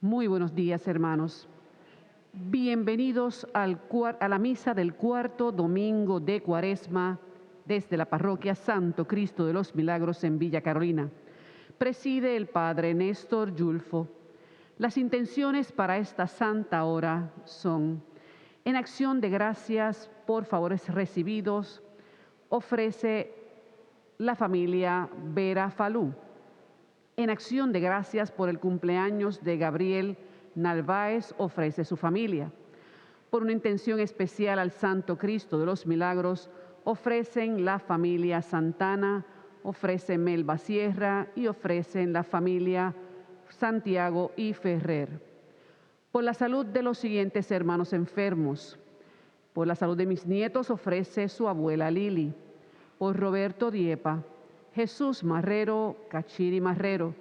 Muy buenos días, hermanos. Bienvenidos a la misa del cuarto domingo de Cuaresma desde la parroquia Santo Cristo de los Milagros en Villa Carolina. Preside el Padre Néstor Yulfo. Las intenciones para esta santa hora son: en acción de gracias por favores recibidos, ofrece la familia Vera Falú. En acción de gracias por el cumpleaños de Gabriel Narváez, ofrece su familia. Por una intención especial al Santo Cristo de los Milagros, ofrecen la familia Santana, ofrece Melba Sierra y ofrecen la familia Santiago y Ferrer. Por la salud de los siguientes hermanos enfermos. Por la salud de mis nietos, ofrece su abuela Lili. Por Roberto Diepa, Jesús Marrero, Cachiri Marrero,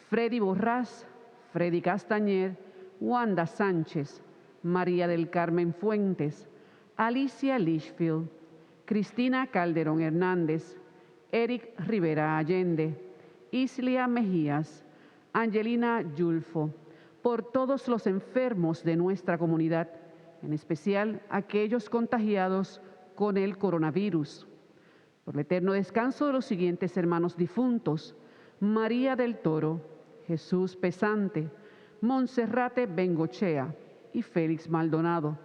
Freddy Borrás, Freddy Castañer, Wanda Sánchez, María del Carmen Fuentes, Alicia Lichfield, Cristina Calderón Hernández, Eric Rivera Allende, Islia Mejías, Angelina Yulfo, por todos los enfermos de nuestra comunidad, en especial aquellos contagiados con el coronavirus. Por el eterno descanso de los siguientes hermanos difuntos: María del Toro, Jesús Pesante, Monserrate Bengochea y Félix Maldonado.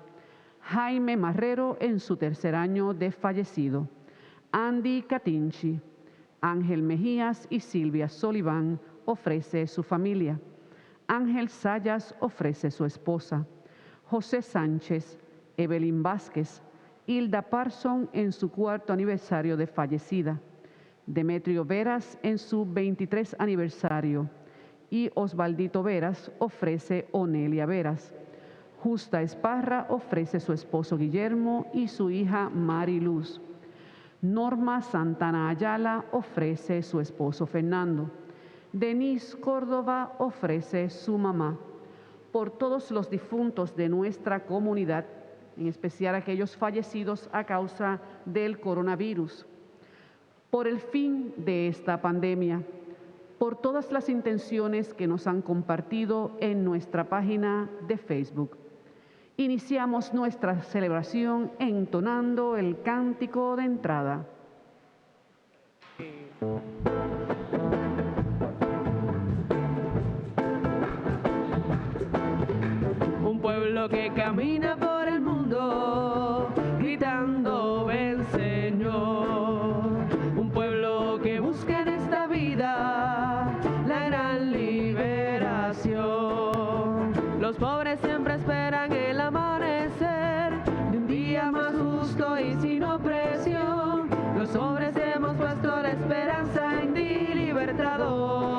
Jaime Marrero en su tercer año de fallecido. Andy Catinchi, Ángel Mejías y Silvia Soliván ofrece su familia. Ángel Sayas ofrece su esposa. José Sánchez, Evelyn Vázquez, Hilda Parson en su cuarto aniversario de fallecida, Demetrio Veras en su 23 aniversario y Osvaldito Veras ofrece Onelia Veras. Justa Esparra ofrece su esposo Guillermo y su hija Mari Luz. Norma Santana Ayala ofrece su esposo Fernando. Denise Córdoba ofrece su mamá. Por todos los difuntos de nuestra comunidad, en especial aquellos fallecidos a causa del coronavirus, por el fin de esta pandemia, por todas las intenciones que nos han compartido en nuestra página de Facebook. Iniciamos nuestra celebración entonando el cántico de entrada. Un pueblo que camina por el mundo, gritando ven Señor. Un pueblo que busca en esta vida la gran liberación. Los pobres siempre esperan el amanecer de un día más justo y sin opresión. Los hombres hemos puesto la esperanza en ti, libertador.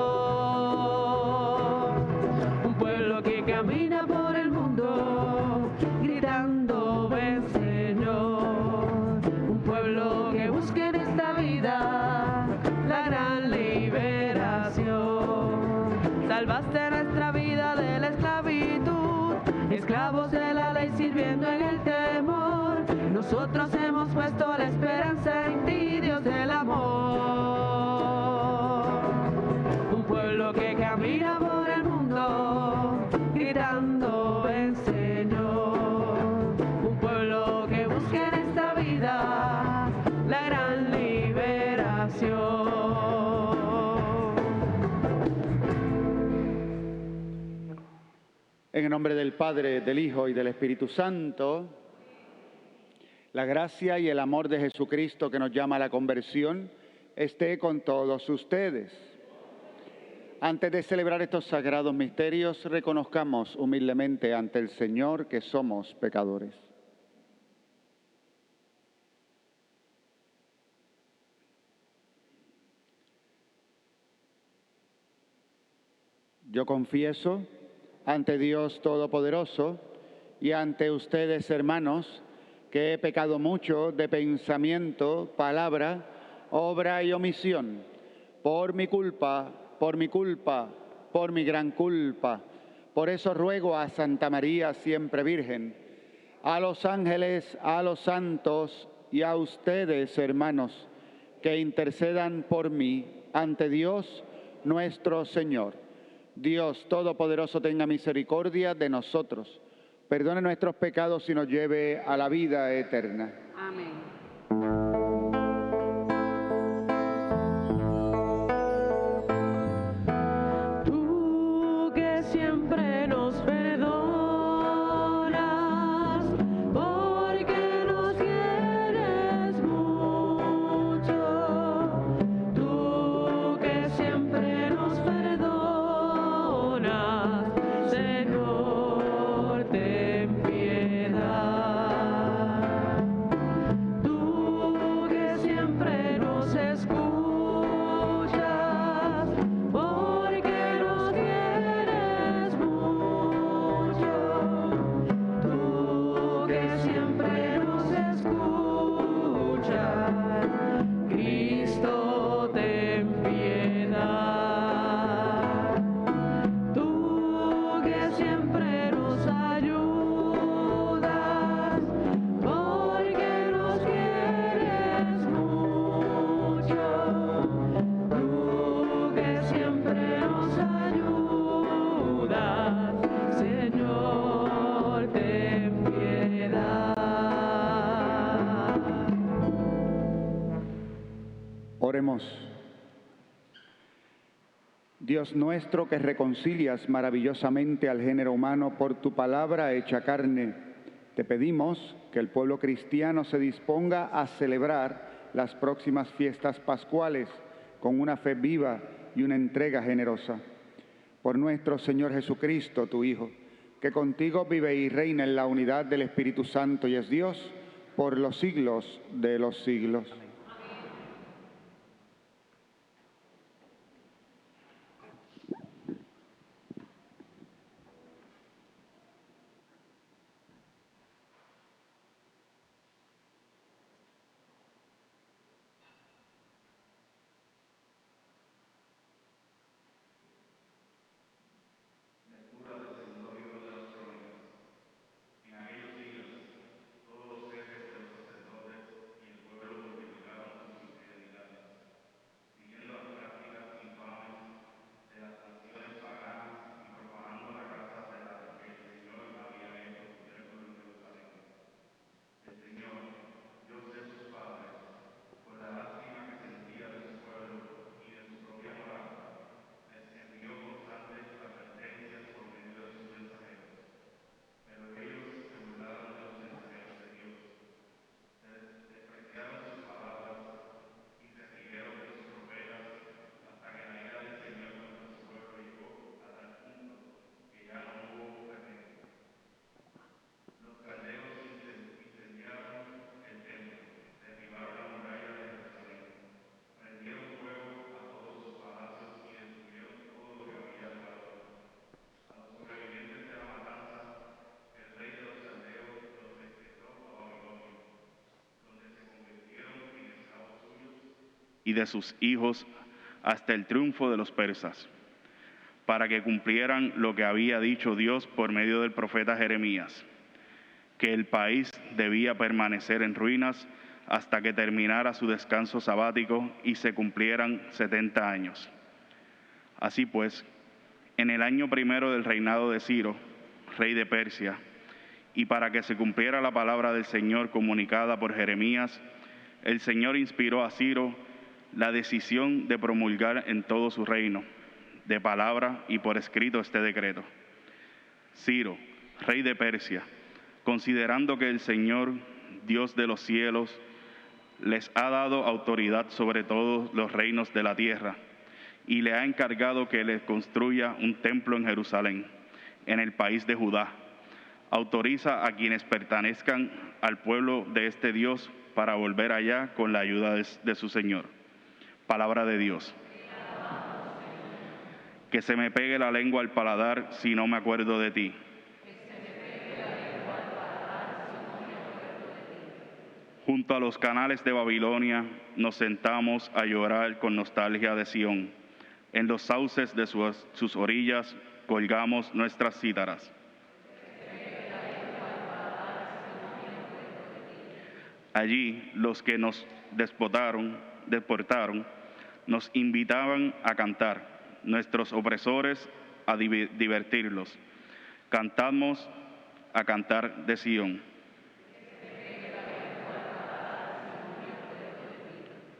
Un pueblo que camina por el mundo, gritando ven Señor. Un pueblo que busca en esta vida la gran liberación. Salvaste nuestra vida de la esclavitud, esclavos de la ley sirviendo en el temor. Nosotros hemos puesto la esperanza en ti, Dios del amor. Un pueblo que camina por el mundo, gritando ven Señor. Un pueblo que busca en esta vida la gran liberación. En el nombre del Padre, del Hijo y del Espíritu Santo, la gracia y el amor de Jesucristo que nos llama a la conversión esté con todos ustedes. Antes de celebrar estos sagrados misterios, reconozcamos humildemente ante el Señor que somos pecadores. Yo confieso ante Dios Todopoderoso y ante ustedes, hermanos, que he pecado mucho de pensamiento, palabra, obra y omisión, por mi culpa, por mi gran culpa. Por eso ruego a Santa María, siempre Virgen, a los ángeles, a los santos y a ustedes, hermanos, que intercedan por mí ante Dios nuestro Señor. Dios Todopoderoso tenga misericordia de nosotros, perdone nuestros pecados y nos lleve a la vida eterna. Amén. Tú que siempre nos perdonas, porque nos quieres mucho. Tú que siempre nos perdonas, Señor, ten piedad. Tú que siempre nos escuchas, porque nos quieres mucho. Tú que siempre nos escuchas, Cristo, ten piedad. Tú que siempre nos ayudas, porque nos quieres mucho. Tú que siempre nos ayudas, Señor, ten piedad. Oremos. Dios nuestro, que reconcilias maravillosamente al género humano por tu palabra hecha carne, te pedimos que el pueblo cristiano se disponga a celebrar las próximas fiestas pascuales con una fe viva y una entrega generosa. Por nuestro Señor Jesucristo, tu Hijo, que contigo vive y reina en la unidad del Espíritu Santo y es Dios por los siglos de los siglos. Y de sus hijos hasta el triunfo de los persas, para que cumplieran lo que había dicho Dios por medio del profeta Jeremías, que el país debía permanecer en ruinas hasta que terminara su descanso sabático y se cumplieran 70 años. Así pues, en el año primero del reinado de Ciro, rey de Persia, y para que se cumpliera la palabra del Señor comunicada por Jeremías, el Señor inspiró a Ciro la decisión de promulgar en todo su reino, de palabra y por escrito, este decreto. Ciro, rey de Persia, considerando que el Señor, Dios de los cielos, les ha dado autoridad sobre todos los reinos de la tierra, y le ha encargado que les construya un templo en Jerusalén, en el país de Judá. Autoriza a quienes pertenezcan al pueblo de este Dios para volver allá con la ayuda de su Señor. Palabra de Dios. Que se me pegue la lengua al paladar si no me acuerdo de ti. Junto a los canales de Babilonia nos sentamos a llorar con nostalgia de Sión. En los sauces de sus orillas colgamos nuestras cítaras. Allí los que nos deportaron, nos invitaban a cantar. Nuestros opresores a divertirlos. Cantamos a cantar de Sión.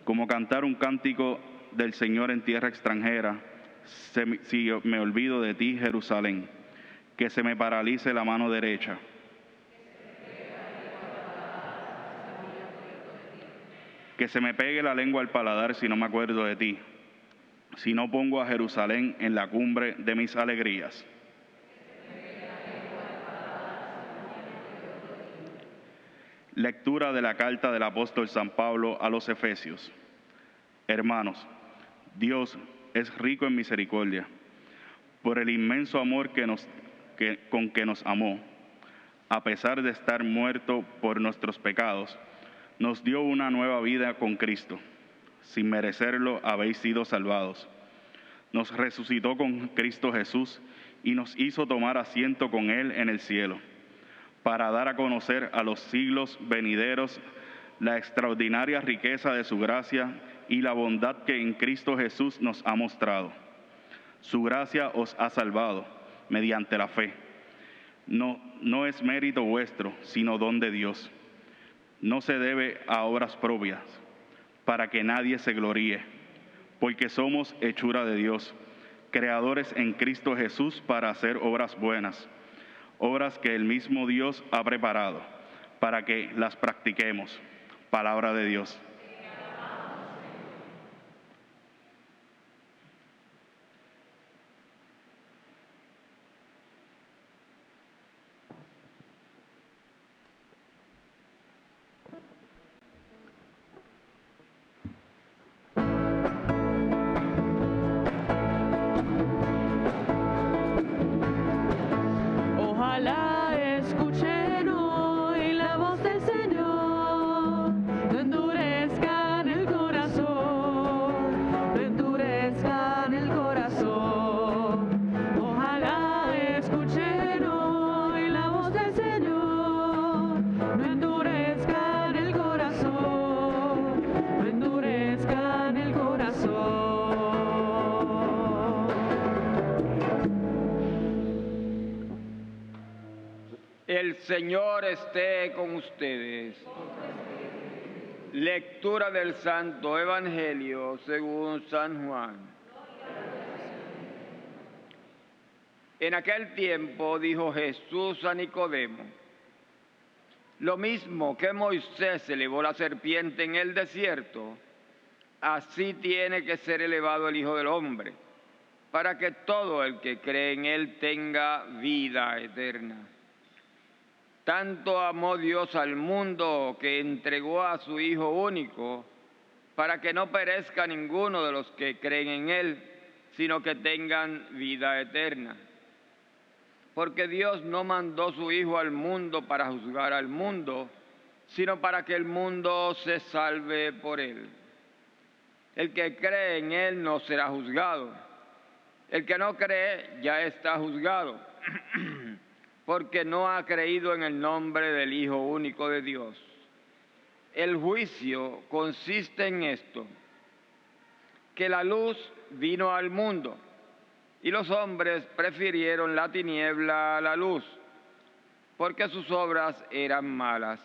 Como cantar un cántico del Señor en tierra extranjera, si me olvido de ti, Jerusalén, que se me paralice la mano derecha. Que se me pegue la lengua al paladar si no me acuerdo de ti, si no pongo a Jerusalén en la cumbre de mis alegrías. Lectura de la carta del apóstol San Pablo a los Efesios. Hermanos, Dios es rico en misericordia, por el inmenso amor con que nos amó. A pesar de estar muerto por nuestros pecados, nos dio una nueva vida con Cristo. Sin merecerlo, habéis sido salvados. Nos resucitó con Cristo Jesús y nos hizo tomar asiento con Él en el cielo, para dar a conocer a los siglos venideros la extraordinaria riqueza de su gracia y la bondad que en Cristo Jesús nos ha mostrado. Su gracia os ha salvado mediante la fe. No es mérito vuestro, sino don de Dios. No se debe a obras propias, para que nadie se gloríe, porque somos hechura de Dios, creadores en Cristo Jesús para hacer obras buenas, obras que el mismo Dios ha preparado, para que las practiquemos. Palabra de Dios. Ojalá escuchen hoy la voz del Señor, no endurezcan el corazón, no endurezcan el corazón. Ojalá escuchen hoy la voz del Señor, no endurezcan el corazón, no endurezcan el corazón. El Señor esté con ustedes. Lectura del Santo Evangelio según San Juan. En aquel tiempo dijo Jesús a Nicodemo: lo mismo que Moisés elevó la serpiente en el desierto, así tiene que ser elevado el Hijo del Hombre, para que todo el que cree en él tenga vida eterna. Tanto amó Dios al mundo que entregó a su Hijo único, para que no perezca ninguno de los que creen en Él, sino que tengan vida eterna. Porque Dios no mandó su Hijo al mundo para juzgar al mundo, sino para que el mundo se salve por Él. El que cree en Él no será juzgado. El que no cree ya está juzgado, porque no ha creído en el nombre del Hijo único de Dios. El juicio consiste en esto, que la luz vino al mundo, y los hombres prefirieron la tiniebla a la luz, porque sus obras eran malas.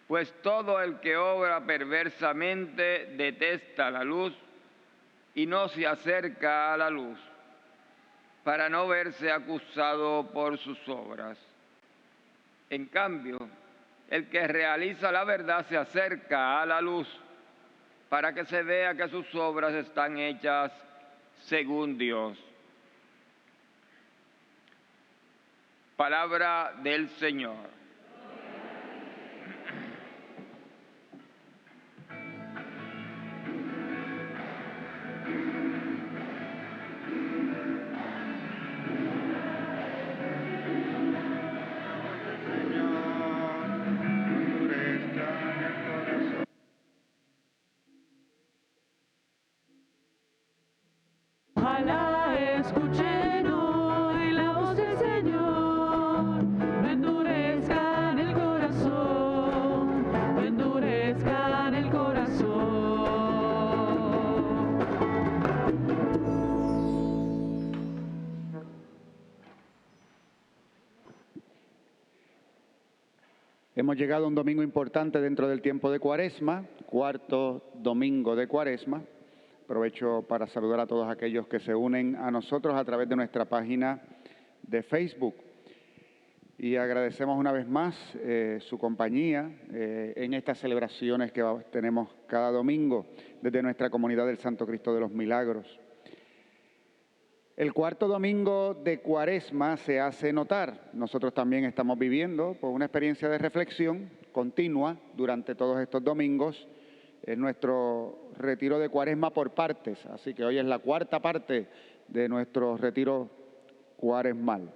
Pues todo el que obra perversamente detesta la luz, y no se acerca a la luz, para no verse acusado por sus obras. En cambio, el que realiza la verdad se acerca a la luz, para que se vea que sus obras están hechas según Dios. Palabra del Señor. Ojalá escuchen hoy la voz del Señor, no endurezcan Hemos llegado a un domingo importante dentro del tiempo de Cuaresma, cuarto domingo de Cuaresma. Aprovecho para saludar a todos aquellos que se unen a nosotros a través de nuestra página de Facebook. Y agradecemos una vez más su compañía en estas celebraciones que tenemos cada domingo desde nuestra comunidad del Santo Cristo de los Milagros. El cuarto domingo de Cuaresma se hace notar. Nosotros también estamos viviendo una experiencia de reflexión continua durante todos estos domingos. Es nuestro retiro de Cuaresma por partes, así que hoy es la cuarta parte de nuestro retiro cuaresmal.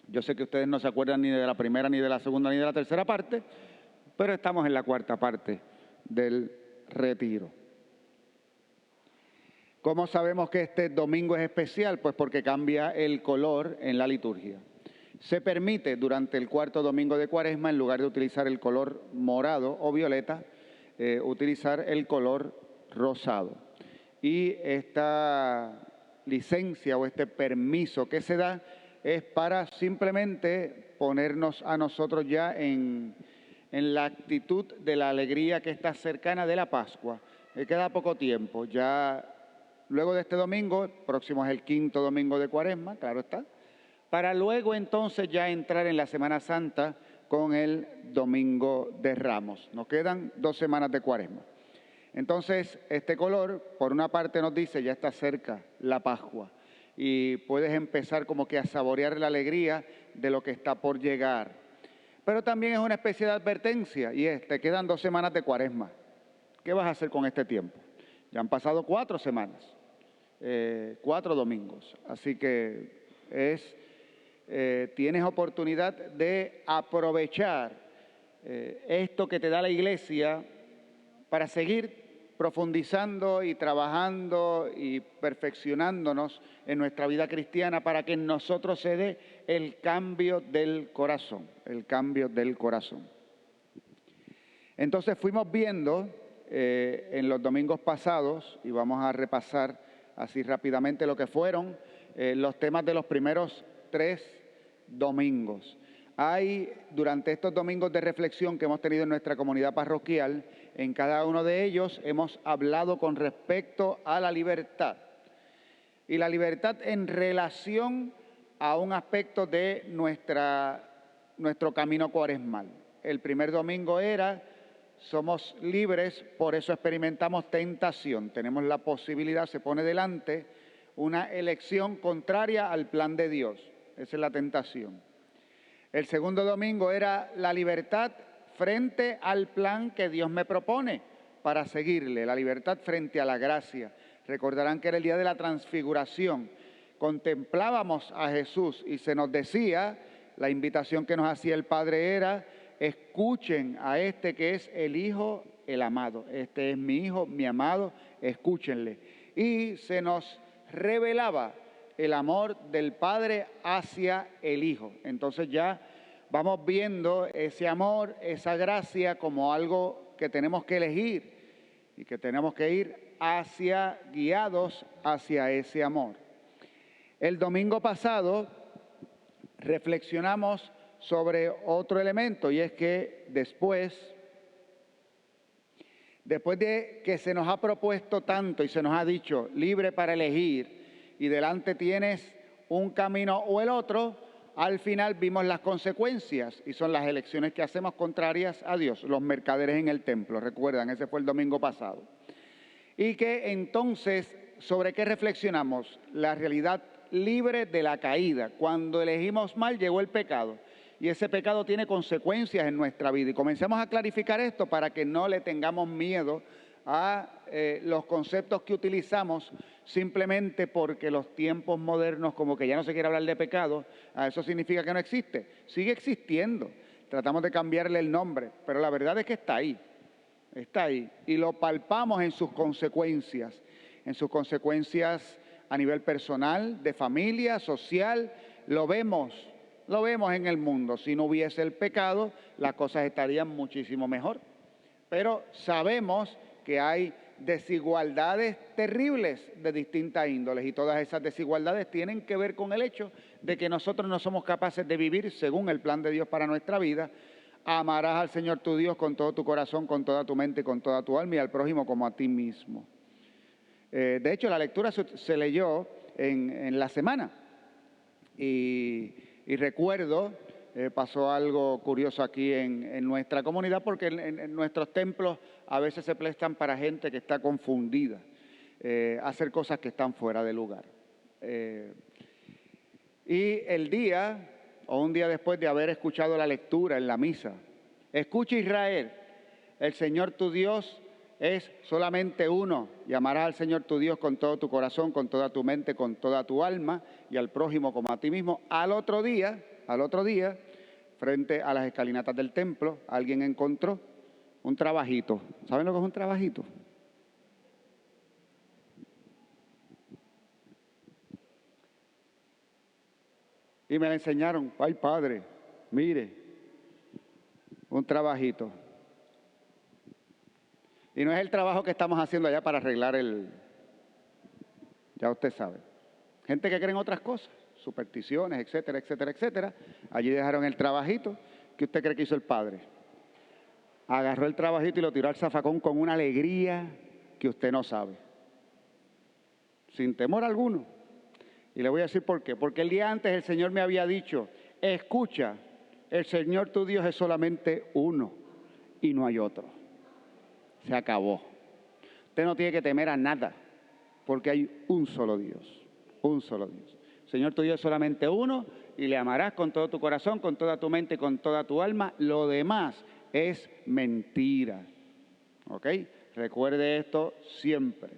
Yo sé que ustedes no se acuerdan ni de la primera, ni de la segunda, ni de la tercera parte, pero estamos en la cuarta parte del retiro. ¿Cómo sabemos que este domingo es especial? Pues porque cambia el color en la liturgia. Se permite durante el cuarto domingo de Cuaresma, en lugar de utilizar el color morado o violeta, utilizar el color rosado. Y esta licencia o este permiso que se da es para simplemente ponernos a nosotros ya en la actitud de la alegría que está cercana de la Pascua. Queda poco tiempo, ya luego de este domingo, próximo es el quinto domingo de Cuaresma, claro está, para luego entonces ya entrar en la Semana Santa con el Domingo de Ramos. Nos quedan 2 semanas de Cuaresma. Entonces, este color, por una parte nos dice, ya está cerca la Pascua y puedes empezar como que a saborear la alegría de lo que está por llegar. Pero también es una especie de advertencia y te quedan 2 semanas de Cuaresma. ¿Qué vas a hacer con este tiempo? Ya han pasado 4 semanas, 4 domingos, así que tienes oportunidad de aprovechar esto que te da la Iglesia para seguir profundizando y trabajando y perfeccionándonos en nuestra vida cristiana para que en nosotros se dé el cambio del corazón, el cambio del corazón. Entonces fuimos viendo en los domingos pasados, y vamos a repasar así rápidamente lo que fueron los temas de los primeros 3 domingos. Hay, durante estos domingos de reflexión que hemos tenido en nuestra comunidad parroquial, en cada uno de ellos hemos hablado con respecto a la libertad. Y la libertad en relación a un aspecto de nuestro camino cuaresmal. El primer domingo era, somos libres, por eso experimentamos tentación. Tenemos la posibilidad, se pone delante una elección contraria al plan de Dios. Esa es la tentación. El segundo domingo era la libertad frente al plan que Dios me propone para seguirle, la libertad frente a la gracia. Recordarán que era el día de la transfiguración. Contemplábamos a Jesús y se nos decía, la invitación que nos hacía el Padre era, escuchen a este que es el Hijo, el amado. Este es mi Hijo, mi amado, escúchenle. Y se nos revelaba el amor del Padre hacia el Hijo. Entonces ya vamos viendo ese amor, esa gracia como algo que tenemos que elegir y que tenemos que ir guiados hacia ese amor. El domingo pasado reflexionamos sobre otro elemento y es que después de que se nos ha propuesto tanto y se nos ha dicho libre para elegir y delante tienes un camino o el otro, al final vimos las consecuencias y son las elecciones que hacemos contrarias a Dios, los mercaderes en el templo, recuerdan, ese fue el domingo pasado. Y que entonces, ¿sobre qué reflexionamos? La realidad libre de la caída. Cuando elegimos mal llegó el pecado y ese pecado tiene consecuencias en nuestra vida. Y comencemos a clarificar esto para que no le tengamos miedo a los conceptos que utilizamos simplemente porque los tiempos modernos como que ya no se quiere hablar de pecado, eso significa que no existe. Sigue existiendo. Tratamos de cambiarle el nombre, pero la verdad es que está ahí y lo palpamos en sus consecuencias a nivel personal, de familia, social, lo vemos en el mundo. Si no hubiese el pecado, las cosas estarían muchísimo mejor. Pero sabemos que hay desigualdades terribles de distintas índoles y todas esas desigualdades tienen que ver con el hecho de que nosotros no somos capaces de vivir según el plan de Dios para nuestra vida, Amarás al Señor tu Dios con todo tu corazón, con toda tu mente, con toda tu alma y al prójimo como a ti mismo. De hecho, la lectura se leyó en la semana y recuerdo, pasó algo curioso aquí en nuestra comunidad porque en nuestros templos a veces se prestan para gente que está confundida, hacer cosas que están fuera de lugar. Y el día, o un día después de haber escuchado la lectura en la misa, escucha Israel, el Señor tu Dios es solamente uno, y amarás al Señor tu Dios con todo tu corazón, con toda tu mente, con toda tu alma, y al prójimo como a ti mismo. Al otro día, frente a las escalinatas del templo, alguien encontró un trabajito. ¿Saben lo que es un trabajito? Y me la enseñaron. Ay, padre, mire, un trabajito. Y no es el trabajo que estamos haciendo allá para arreglar ya usted sabe. Gente que cree en otras cosas, supersticiones, etcétera, etcétera, etcétera. Allí dejaron el trabajito. ¿Qué usted cree que hizo el padre? Agarró el trabajito y lo tiró al zafacón con una alegría que usted no sabe. Sin temor alguno. Y le voy a decir por qué. Porque el día antes el Señor me había dicho, escucha, el Señor tu Dios es solamente uno y no hay otro. Se acabó. Usted no tiene que temer a nada, porque hay un solo Dios, un solo Dios. El Señor tu Dios es solamente uno y le amarás con todo tu corazón, con toda tu mente, con toda tu alma. Lo demás es mentira. ¿Ok? Recuerde esto siempre.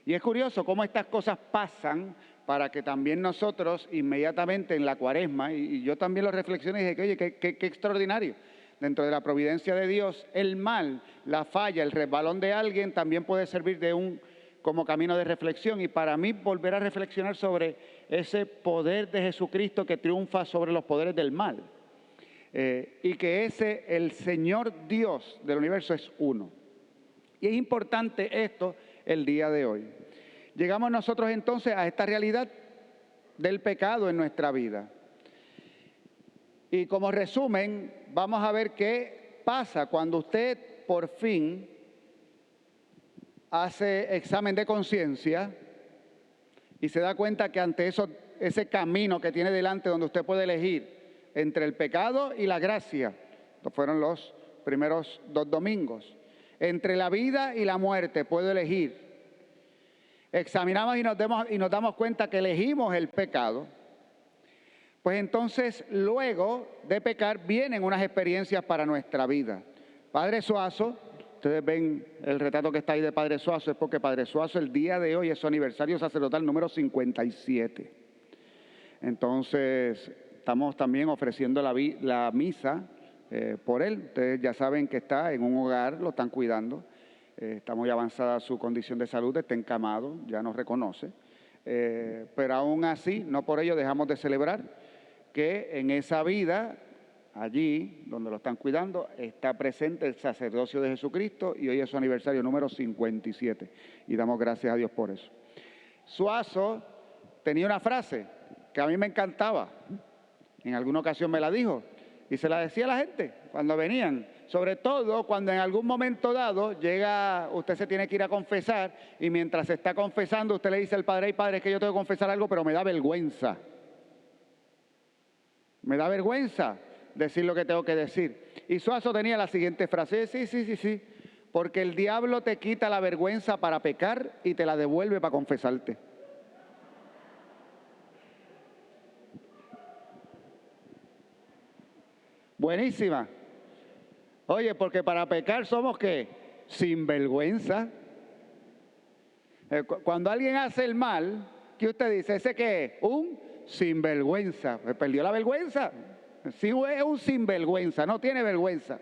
Y es curioso cómo estas cosas pasan para que también nosotros inmediatamente en la Cuaresma, y yo también lo reflexioné y dije, oye, qué extraordinario. Dentro de la providencia de Dios, el mal, la falla, el resbalón de alguien también puede servir como camino de reflexión. Y para mí volver a reflexionar sobre ese poder de Jesucristo que triunfa sobre los poderes del mal. Y que el Señor Dios del universo es uno. Y es importante esto el día de hoy. Llegamos nosotros entonces a esta realidad del pecado en nuestra vida. Y como resumen, vamos a ver qué pasa cuando usted por fin hace examen de conciencia y se da cuenta que ante ese camino que tiene delante donde usted puede elegir entre el pecado y la gracia, estos fueron los primeros 2 domingos, entre la vida y la muerte puedo elegir. Examinamos y nos damos cuenta que elegimos el pecado. Pues entonces, luego de pecar, vienen unas experiencias para nuestra vida. Padre Suazo, ustedes ven el retrato que está ahí de Padre Suazo, es porque Padre Suazo el día de hoy es su aniversario sacerdotal número 57. Entonces, estamos también ofreciendo la misa por él. Ustedes ya saben que está en un hogar, lo están cuidando. Está muy avanzada su condición de salud, está encamado, ya nos reconoce. Pero aún así, no por ello dejamos de celebrar que en esa vida, allí donde lo están cuidando, está presente el sacerdocio de Jesucristo y hoy es su aniversario número 57. Y damos gracias a Dios por eso. Suazo tenía una frase que a mí me encantaba. En alguna ocasión me la dijo y se la decía a la gente cuando venían. Sobre todo cuando en algún momento dado usted se tiene que ir a confesar y mientras se está confesando usted le dice al padre, padre, es que yo tengo que confesar algo, pero me da vergüenza. Me da vergüenza decir lo que tengo que decir. Y Suazo tenía la siguiente frase, sí, porque el diablo te quita la vergüenza para pecar y te la devuelve para confesarte. Buenísima. Oye, porque para pecar somos ¿qué? Sinvergüenza. Cuando alguien hace el mal, ¿qué usted dice? ¿Ese qué es? Un sinvergüenza. ¿Perdió la vergüenza? Sí, es un sinvergüenza, no tiene vergüenza.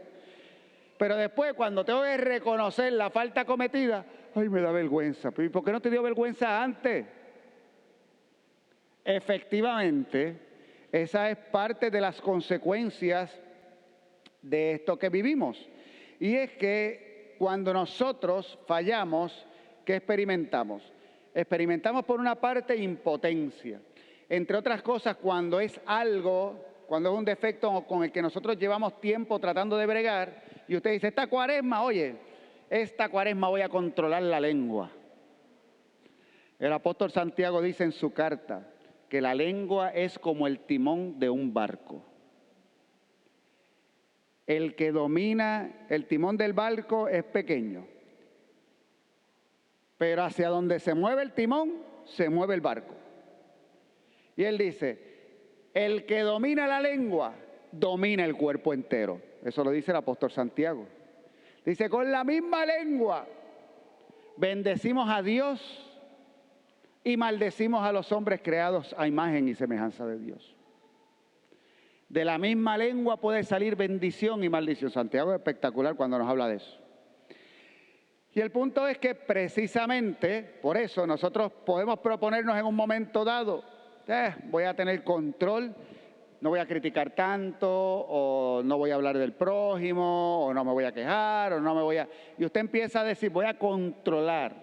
Pero después, cuando tengo que reconocer la falta cometida, ay, me da vergüenza. ¿Por qué no te dio vergüenza antes? Efectivamente, esa es parte de las consecuencias de esto que vivimos. Y es que cuando nosotros fallamos, ¿qué experimentamos? Experimentamos por una parte impotencia. Entre otras cosas, cuando es algo cuando es un defecto con el que nosotros llevamos tiempo tratando de bregar, y usted dice, esta cuaresma, oye, esta cuaresma voy a controlar la lengua. El apóstol Santiago dice en su carta que la lengua es como el timón de un barco. El que domina el timón del barco es pequeño, pero hacia donde se mueve el timón, se mueve el barco. Y él dice, el que domina la lengua, domina el cuerpo entero. Eso lo dice el apóstol Santiago. Dice, con la misma lengua bendecimos a Dios y maldecimos a los hombres creados a imagen y semejanza de Dios. De la misma lengua puede salir bendición y maldición. Santiago es espectacular cuando nos habla de eso. Y el punto es que precisamente por eso nosotros podemos proponernos en un momento dado, voy a tener control, no voy a criticar tanto, o no voy a hablar del prójimo, o no me voy a quejar, o no me voy a... Y usted empieza a decir, voy a controlar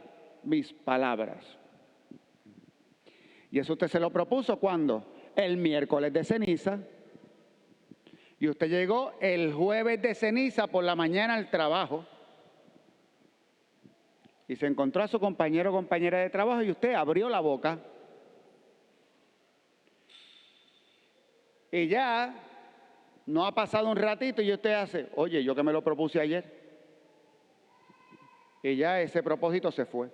mis palabras. Y eso usted se lo propuso, ¿cuándo? El miércoles de ceniza. Y usted llegó el jueves de ceniza por la mañana al trabajo. Y se encontró a su compañero o compañera de trabajo y usted abrió la boca. Y ya no ha pasado un ratito y usted hace, oye, yo que me lo propuse ayer. Y ya ese propósito se fue.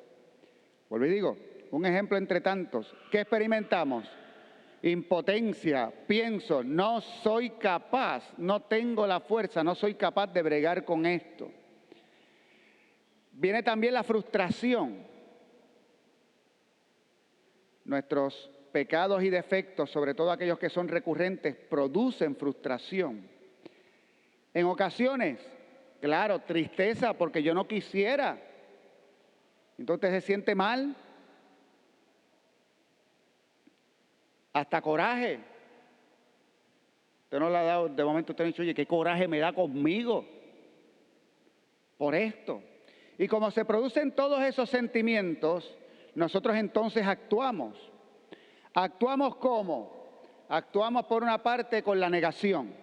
Vuelvo y digo, un ejemplo entre tantos. ¿Qué experimentamos? Impotencia, pienso, no soy capaz, no tengo la fuerza, no soy capaz de bregar con esto. Viene también la frustración. Nuestros pecados y defectos, sobre todo aquellos que son recurrentes, producen frustración. En ocasiones, claro, tristeza porque yo no quisiera. Entonces se siente mal. Hasta coraje. Usted no le ha dado, de momento usted ha dicho, oye, qué coraje me da conmigo por esto. Y como se producen todos esos sentimientos, nosotros entonces actuamos. ¿Actuamos cómo? Actuamos por una parte con la negación.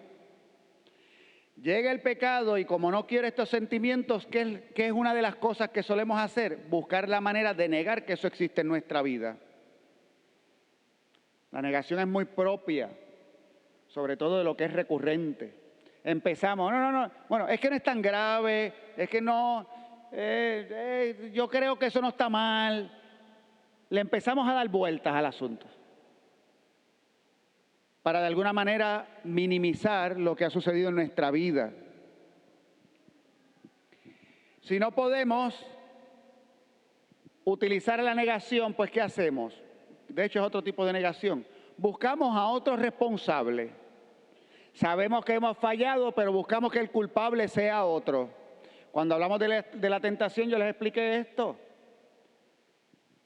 Llega el pecado y como no quiero estos sentimientos, ¿qué es una de las cosas que solemos hacer? Buscar la manera de negar que eso existe en nuestra vida. La negación es muy propia, sobre todo de lo que es recurrente. Empezamos, no, bueno, es que no es tan grave, es que no, yo creo que eso no está mal. Le empezamos a dar vueltas al asunto para de alguna manera minimizar lo que ha sucedido en nuestra vida. Si no podemos utilizar la negación, pues ¿qué hacemos? De hecho es otro tipo de negación. Buscamos a otro responsable. Sabemos que hemos fallado, pero buscamos que el culpable sea otro. Cuando hablamos de la tentación, yo les expliqué esto.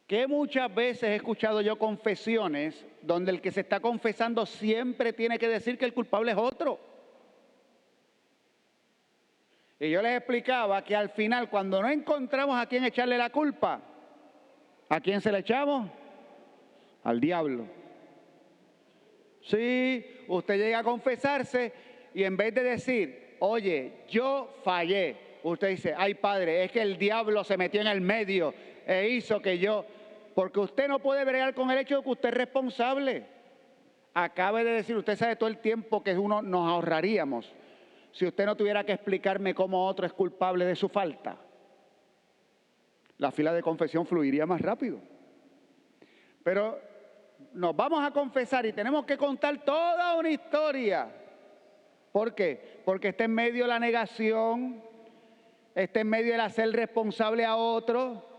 Que muchas veces he escuchado yo confesiones donde el que se está confesando siempre tiene que decir que el culpable es otro. Y yo les explicaba que al final, cuando no encontramos a quién echarle la culpa, ¿a quién se le echamos? Al diablo. Sí, usted llega a confesarse y en vez de decir, oye, yo fallé, usted dice, ay padre, es que el diablo se metió en el medio e hizo que yo... Porque usted no puede bregar con el hecho de que usted es responsable. Acabe de decir, usted sabe todo el tiempo que uno nos ahorraríamos si usted no tuviera que explicarme cómo otro es culpable de su falta. La fila de confesión fluiría más rápido. Pero nos vamos a confesar y tenemos que contar toda una historia. ¿Por qué? Porque está en medio de la negación, está en medio del hacer responsable a otro,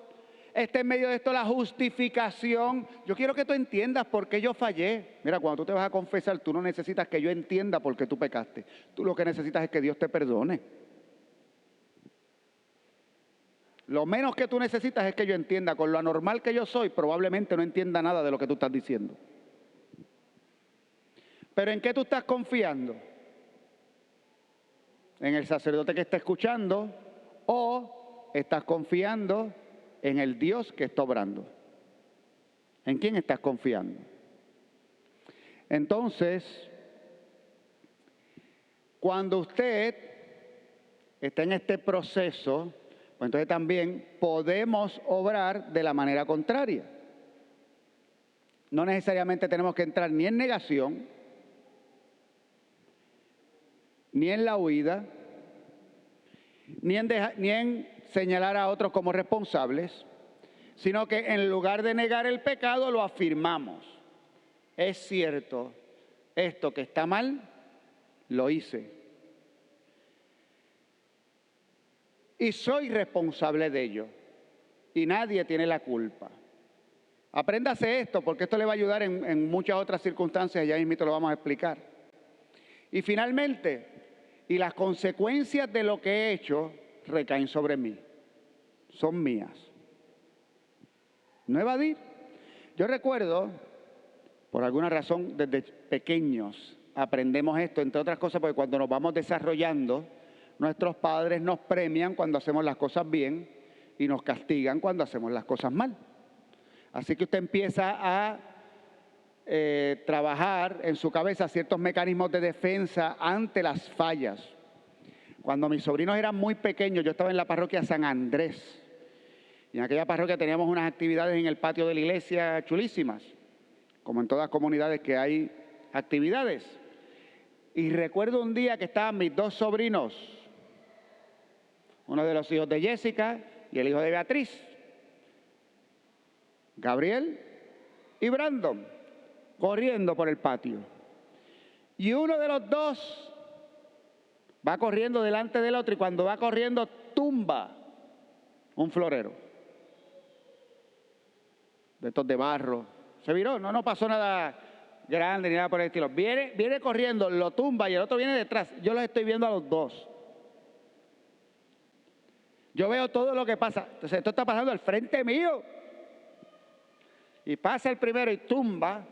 está en medio de esto la justificación. Yo quiero que tú entiendas por qué yo fallé. Mira, cuando tú te vas a confesar, tú no necesitas que yo entienda por qué tú pecaste. Tú lo que necesitas es que Dios te perdone. Lo menos que tú necesitas es que yo entienda. Con lo anormal que yo soy, probablemente no entienda nada de lo que tú estás diciendo. ¿Pero en qué tú estás confiando? ¿En el sacerdote que está escuchando? ¿O estás confiando en el Dios que está obrando? ¿En quién estás confiando? Entonces, Cuando usted está en este proceso, pues entonces también podemos obrar de la manera contraria. No necesariamente tenemos que entrar ni en negación, ni en la huida, ni en señalar a otros como responsables, sino que en lugar de negar el pecado lo afirmamos. Es cierto, esto que está mal, lo hice. Y soy responsable de ello. Y nadie tiene la culpa. Apréndase esto, porque esto le va a ayudar en muchas otras circunstancias, ya mismo lo vamos a explicar. Y finalmente, y las consecuencias de lo que he hecho recaen sobre mí. Son mías. No evadir. Yo recuerdo, por alguna razón, desde pequeños aprendemos esto, entre otras cosas, porque cuando nos vamos desarrollando, nuestros padres nos premian cuando hacemos las cosas bien y nos castigan cuando hacemos las cosas mal. Así que usted empieza a trabajar en su cabeza ciertos mecanismos de defensa ante las fallas. Cuando mis sobrinos eran muy pequeños, yo estaba en la parroquia San Andrés. Y en aquella parroquia teníamos unas actividades en el patio de la iglesia chulísimas, como en todas comunidades que hay actividades. Y recuerdo un día que estaban mis dos sobrinos, uno de los hijos de Jessica y el hijo de Beatriz, Gabriel y Brandon, corriendo por el patio. Y uno de los dos va corriendo delante del otro y cuando va corriendo tumba un florero de estos de barro. Se viró, no pasó nada grande ni nada por el estilo. Viene corriendo, lo tumba y el otro viene detrás. Yo los estoy viendo a los dos. Yo veo todo lo que pasa. Entonces esto está pasando al frente mío. Y pasa el primero y tumba.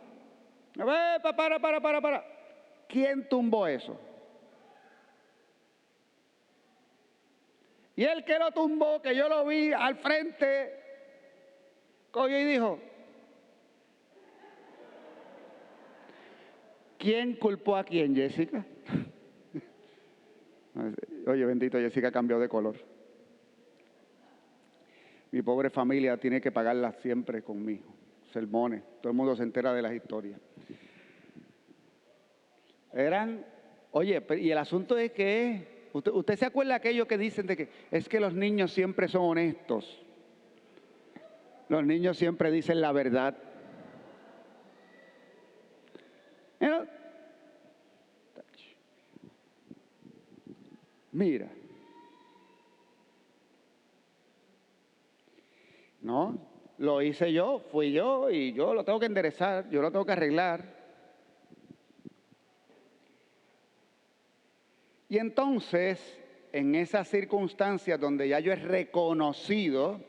Para. ¿Quién tumbó eso? Y el que lo tumbó, que yo lo vi al frente, cogió y dijo, ¿quién culpó a quién, Jessica? Oye, bendito, Jessica cambió de color. Mi pobre familia tiene que pagarla siempre conmigo. Sermones, todo el mundo se entera de las historias. Oye, y el asunto es que, ¿usted se acuerda de aquello que dicen de que es que los niños siempre son honestos? Los niños siempre dicen la verdad. Mira. No, lo hice yo, fui yo y yo lo tengo que enderezar, yo lo tengo que arreglar. Y entonces, en esas circunstancias donde ya yo he reconocido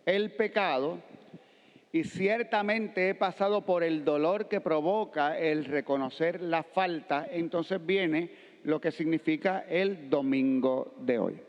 el pecado y ciertamente he pasado por el dolor que provoca el reconocer la falta, entonces viene lo que significa el domingo de hoy.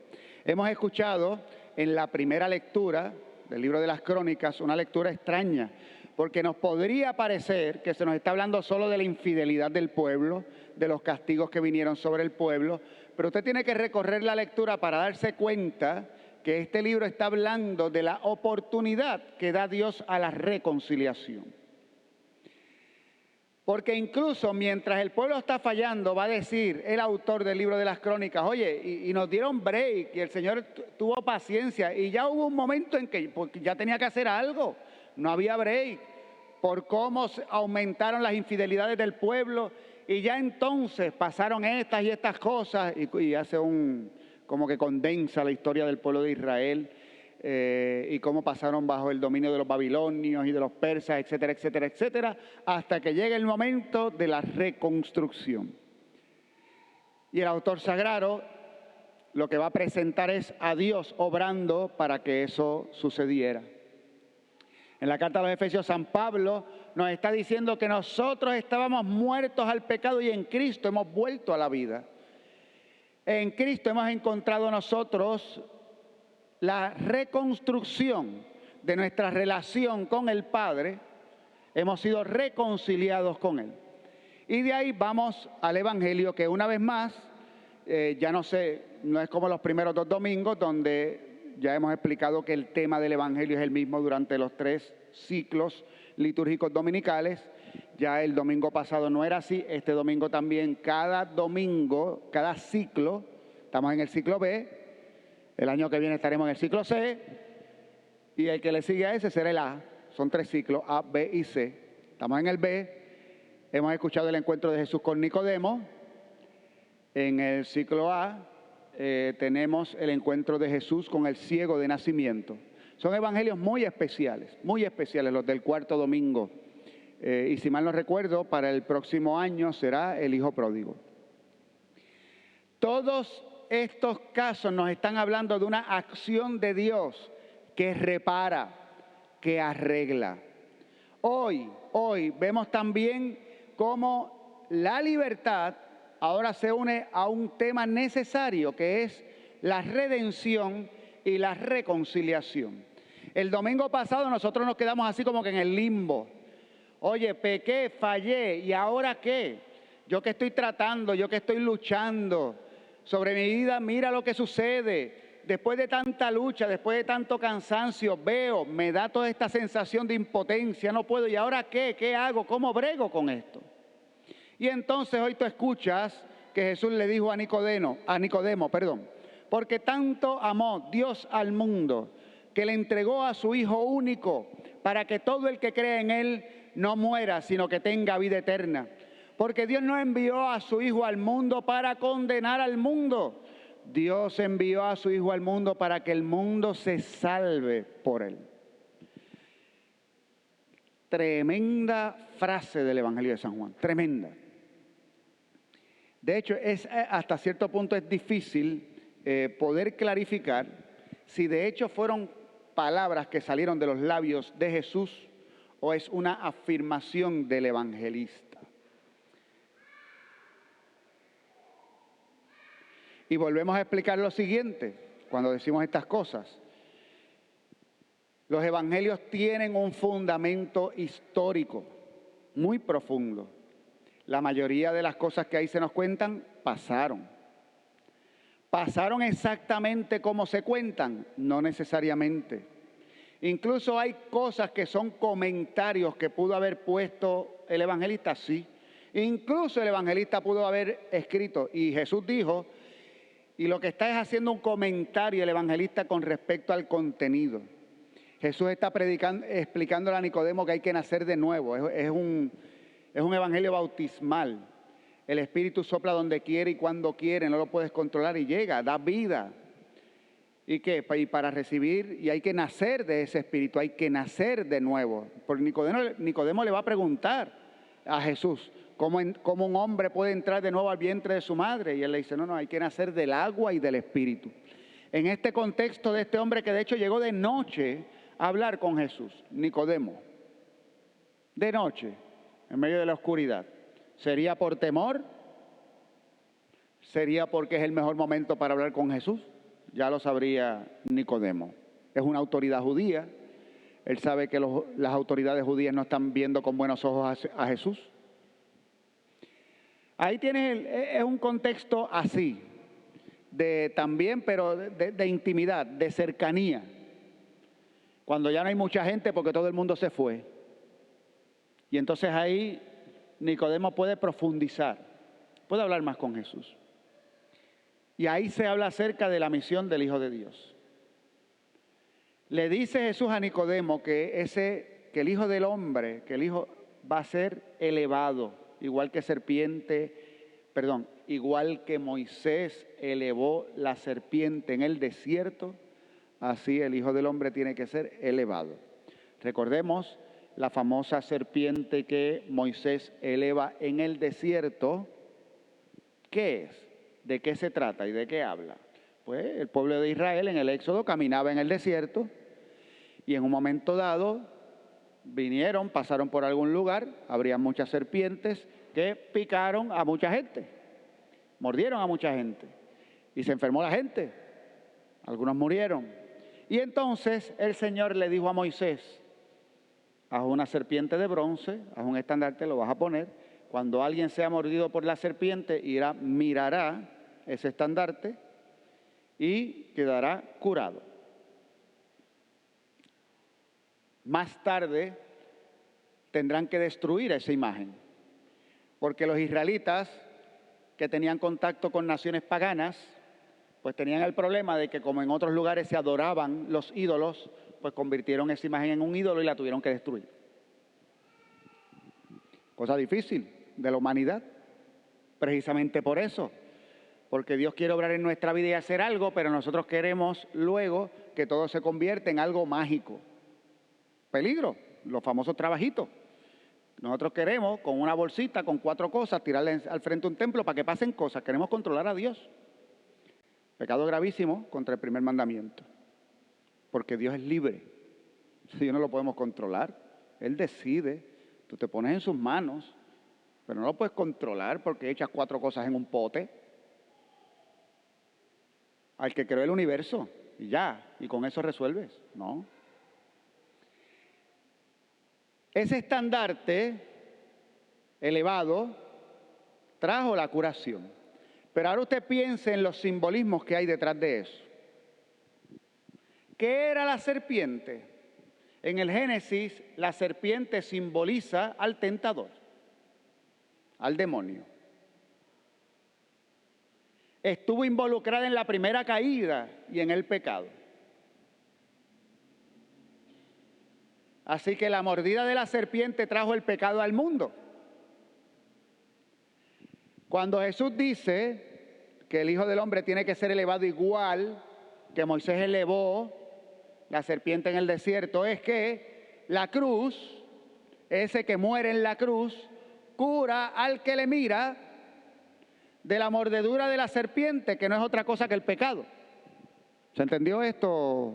Hemos escuchado en la primera lectura del libro de las Crónicas una lectura extraña, porque nos podría parecer que se nos está hablando solo de la infidelidad del pueblo, de los castigos que vinieron sobre el pueblo, pero usted tiene que recorrer la lectura para darse cuenta que este libro está hablando de la oportunidad que da Dios a la reconciliación. Porque incluso mientras el pueblo está fallando, va a decir el autor del libro de las Crónicas, oye, y nos dieron break, y el Señor tuvo paciencia, y ya hubo un momento en que ya tenía que hacer algo, no había break, por cómo aumentaron las infidelidades del pueblo, y ya entonces pasaron estas y estas cosas, y hace como que condensa la historia del pueblo de Israel, y cómo pasaron bajo el dominio de los babilonios y de los persas, etcétera, etcétera, etcétera, hasta que llegue el momento de la reconstrucción. Y el autor sagrado lo que va a presentar es a Dios obrando para que eso sucediera. En la carta a los Efesios, San Pablo nos está diciendo que nosotros estábamos muertos al pecado y en Cristo hemos vuelto a la vida. En Cristo hemos encontrado nosotros la reconstrucción de nuestra relación con el Padre, hemos sido reconciliados con Él. Y de ahí vamos al Evangelio que una vez más ya no sé, no es como los primeros 2 domingos donde ya hemos explicado que el tema del Evangelio es el mismo durante los 3 ciclos litúrgicos dominicales. Ya el domingo pasado no era así, este domingo también, cada domingo, cada ciclo, estamos en el ciclo B, el año que viene estaremos en el ciclo C, y el que le sigue a ese será el A. Son 3 ciclos, A, B y C. Estamos en el B, hemos escuchado el encuentro de Jesús con Nicodemo. En el ciclo A tenemos el encuentro de Jesús con el ciego de nacimiento. Son evangelios muy especiales los del cuarto domingo. Y si mal no recuerdo, para el próximo año será el Hijo Pródigo. Todos estos casos nos están hablando de una acción de Dios que repara, que arregla. Hoy vemos también cómo la libertad ahora se une a un tema necesario, que es la redención y la reconciliación. El domingo pasado nosotros nos quedamos así como que en el limbo. Oye, pequé, fallé, ¿y ahora qué? Yo que estoy tratando, yo que estoy luchando sobre mi vida, mira lo que sucede. Después de tanta lucha, después de tanto cansancio, veo, me da toda esta sensación de impotencia, no puedo, ¿y ahora qué? ¿Qué hago? ¿Cómo brego con esto? Y entonces hoy tú escuchas que Jesús le dijo a Nicodemo, porque tanto amó Dios al mundo, que le entregó a su Hijo único, para que todo el que cree en Él no muera, sino que tenga vida eterna. Porque Dios no envió a su Hijo al mundo para condenar al mundo. Dios envió a su Hijo al mundo para que el mundo se salve por Él. Tremenda frase del Evangelio de San Juan, tremenda. De hecho, hasta cierto punto es difícil poder clarificar si de hecho fueron palabras que salieron de los labios de Jesús o es una afirmación del evangelista. Y volvemos a explicar lo siguiente cuando decimos estas cosas. Los evangelios tienen un fundamento histórico muy profundo. La mayoría de las cosas que ahí se nos cuentan pasaron. ¿Pasaron exactamente como se cuentan? No necesariamente. Incluso hay cosas que son comentarios que pudo haber puesto el evangelista, sí. Incluso el evangelista pudo haber escrito, y Jesús dijo, y lo que está es haciendo un comentario el evangelista con respecto al contenido. Jesús está explicándole a Nicodemo que hay que nacer de nuevo. Es un evangelio bautismal. El Espíritu sopla donde quiere y cuando quiere, no lo puedes controlar y llega, da vida. ¿Y qué? Y para recibir, y hay que nacer de ese Espíritu, hay que nacer de nuevo. Porque Nicodemo le va a preguntar a Jesús, ¿cómo un hombre puede entrar de nuevo al vientre de su madre? Y él le dice, no, hay que nacer del agua y del Espíritu. En este contexto de este hombre que de hecho llegó de noche a hablar con Jesús, Nicodemo, de noche, en medio de la oscuridad. ¿Sería por temor? ¿Sería porque es el mejor momento para hablar con Jesús? Ya lo sabría Nicodemo. Es una autoridad judía. Él sabe que las autoridades judías no están viendo con buenos ojos a Jesús. Ahí tienes, es un contexto así, pero de intimidad, de cercanía. Cuando ya no hay mucha gente porque todo el mundo se fue. Y entonces ahí Nicodemo puede profundizar, puede hablar más con Jesús. Y ahí se habla acerca de la misión del Hijo de Dios. Le dice Jesús a Nicodemo que el Hijo del Hombre, que el Hijo va a ser elevado, igual que Moisés elevó la serpiente en el desierto, así el Hijo del Hombre tiene que ser elevado. Recordemos la famosa serpiente que Moisés eleva en el desierto. ¿Qué es? ¿De qué se trata y de qué habla? Pues el pueblo de Israel en el Éxodo caminaba en el desierto y en un momento dado pasaron por algún lugar, habría muchas serpientes que picaron a mucha gente, mordieron a mucha gente y se enfermó la gente, algunos murieron. Y entonces el Señor le dijo a Moisés, haz una serpiente de bronce, haz un estandarte, lo vas a poner. Cuando alguien sea mordido por la serpiente, mirará ese estandarte y quedará curado. Más tarde tendrán que destruir esa imagen, porque los israelitas que tenían contacto con naciones paganas, pues tenían el problema de que como en otros lugares se adoraban los ídolos, pues convirtieron esa imagen en un ídolo y la tuvieron que destruir. Cosa difícil de la humanidad, precisamente por eso, porque Dios quiere obrar en nuestra vida y hacer algo, pero nosotros queremos luego que todo se convierta en algo mágico. Peligro, los famosos trabajitos. Nosotros queremos con una bolsita, con 4 cosas, tirarle al frente un templo para que pasen cosas. Queremos controlar a Dios. Pecado gravísimo contra el primer mandamiento, porque Dios es libre. Dios no lo podemos controlar. Él decide, tú te pones en sus manos, pero no lo puedes controlar porque echas 4 cosas en un pote. Al que creó el universo, y ya, y con eso resuelves. No. Ese estandarte elevado trajo la curación. Pero ahora usted piense en los simbolismos que hay detrás de eso. ¿Qué era la serpiente? En el Génesis, la serpiente simboliza al tentador, al demonio. Estuvo involucrada en la primera caída y en el pecado. Así que la mordida de la serpiente trajo el pecado al mundo. Cuando Jesús dice que el Hijo del Hombre tiene que ser elevado igual que Moisés elevó la serpiente en el desierto, es que la cruz, ese que muere en la cruz, cura al que le mira de la mordedura de la serpiente, que no es otra cosa que el pecado. ¿Se entendió esto?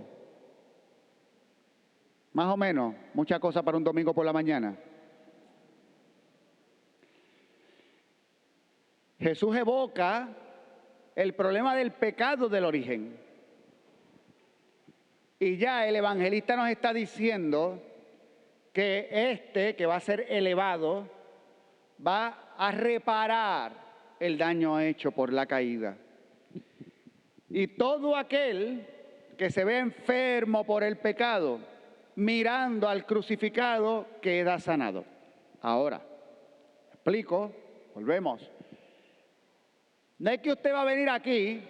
Más o menos, mucha cosa para un domingo por la mañana. Jesús evoca el problema del pecado del origen. Y ya el evangelista nos está diciendo que este que va a ser elevado va a reparar el daño hecho por la caída. Y todo aquel que se ve enfermo por el pecado, mirando al crucificado, queda sanado. Ahora, explico, volvemos. No es que usted va a venir aquí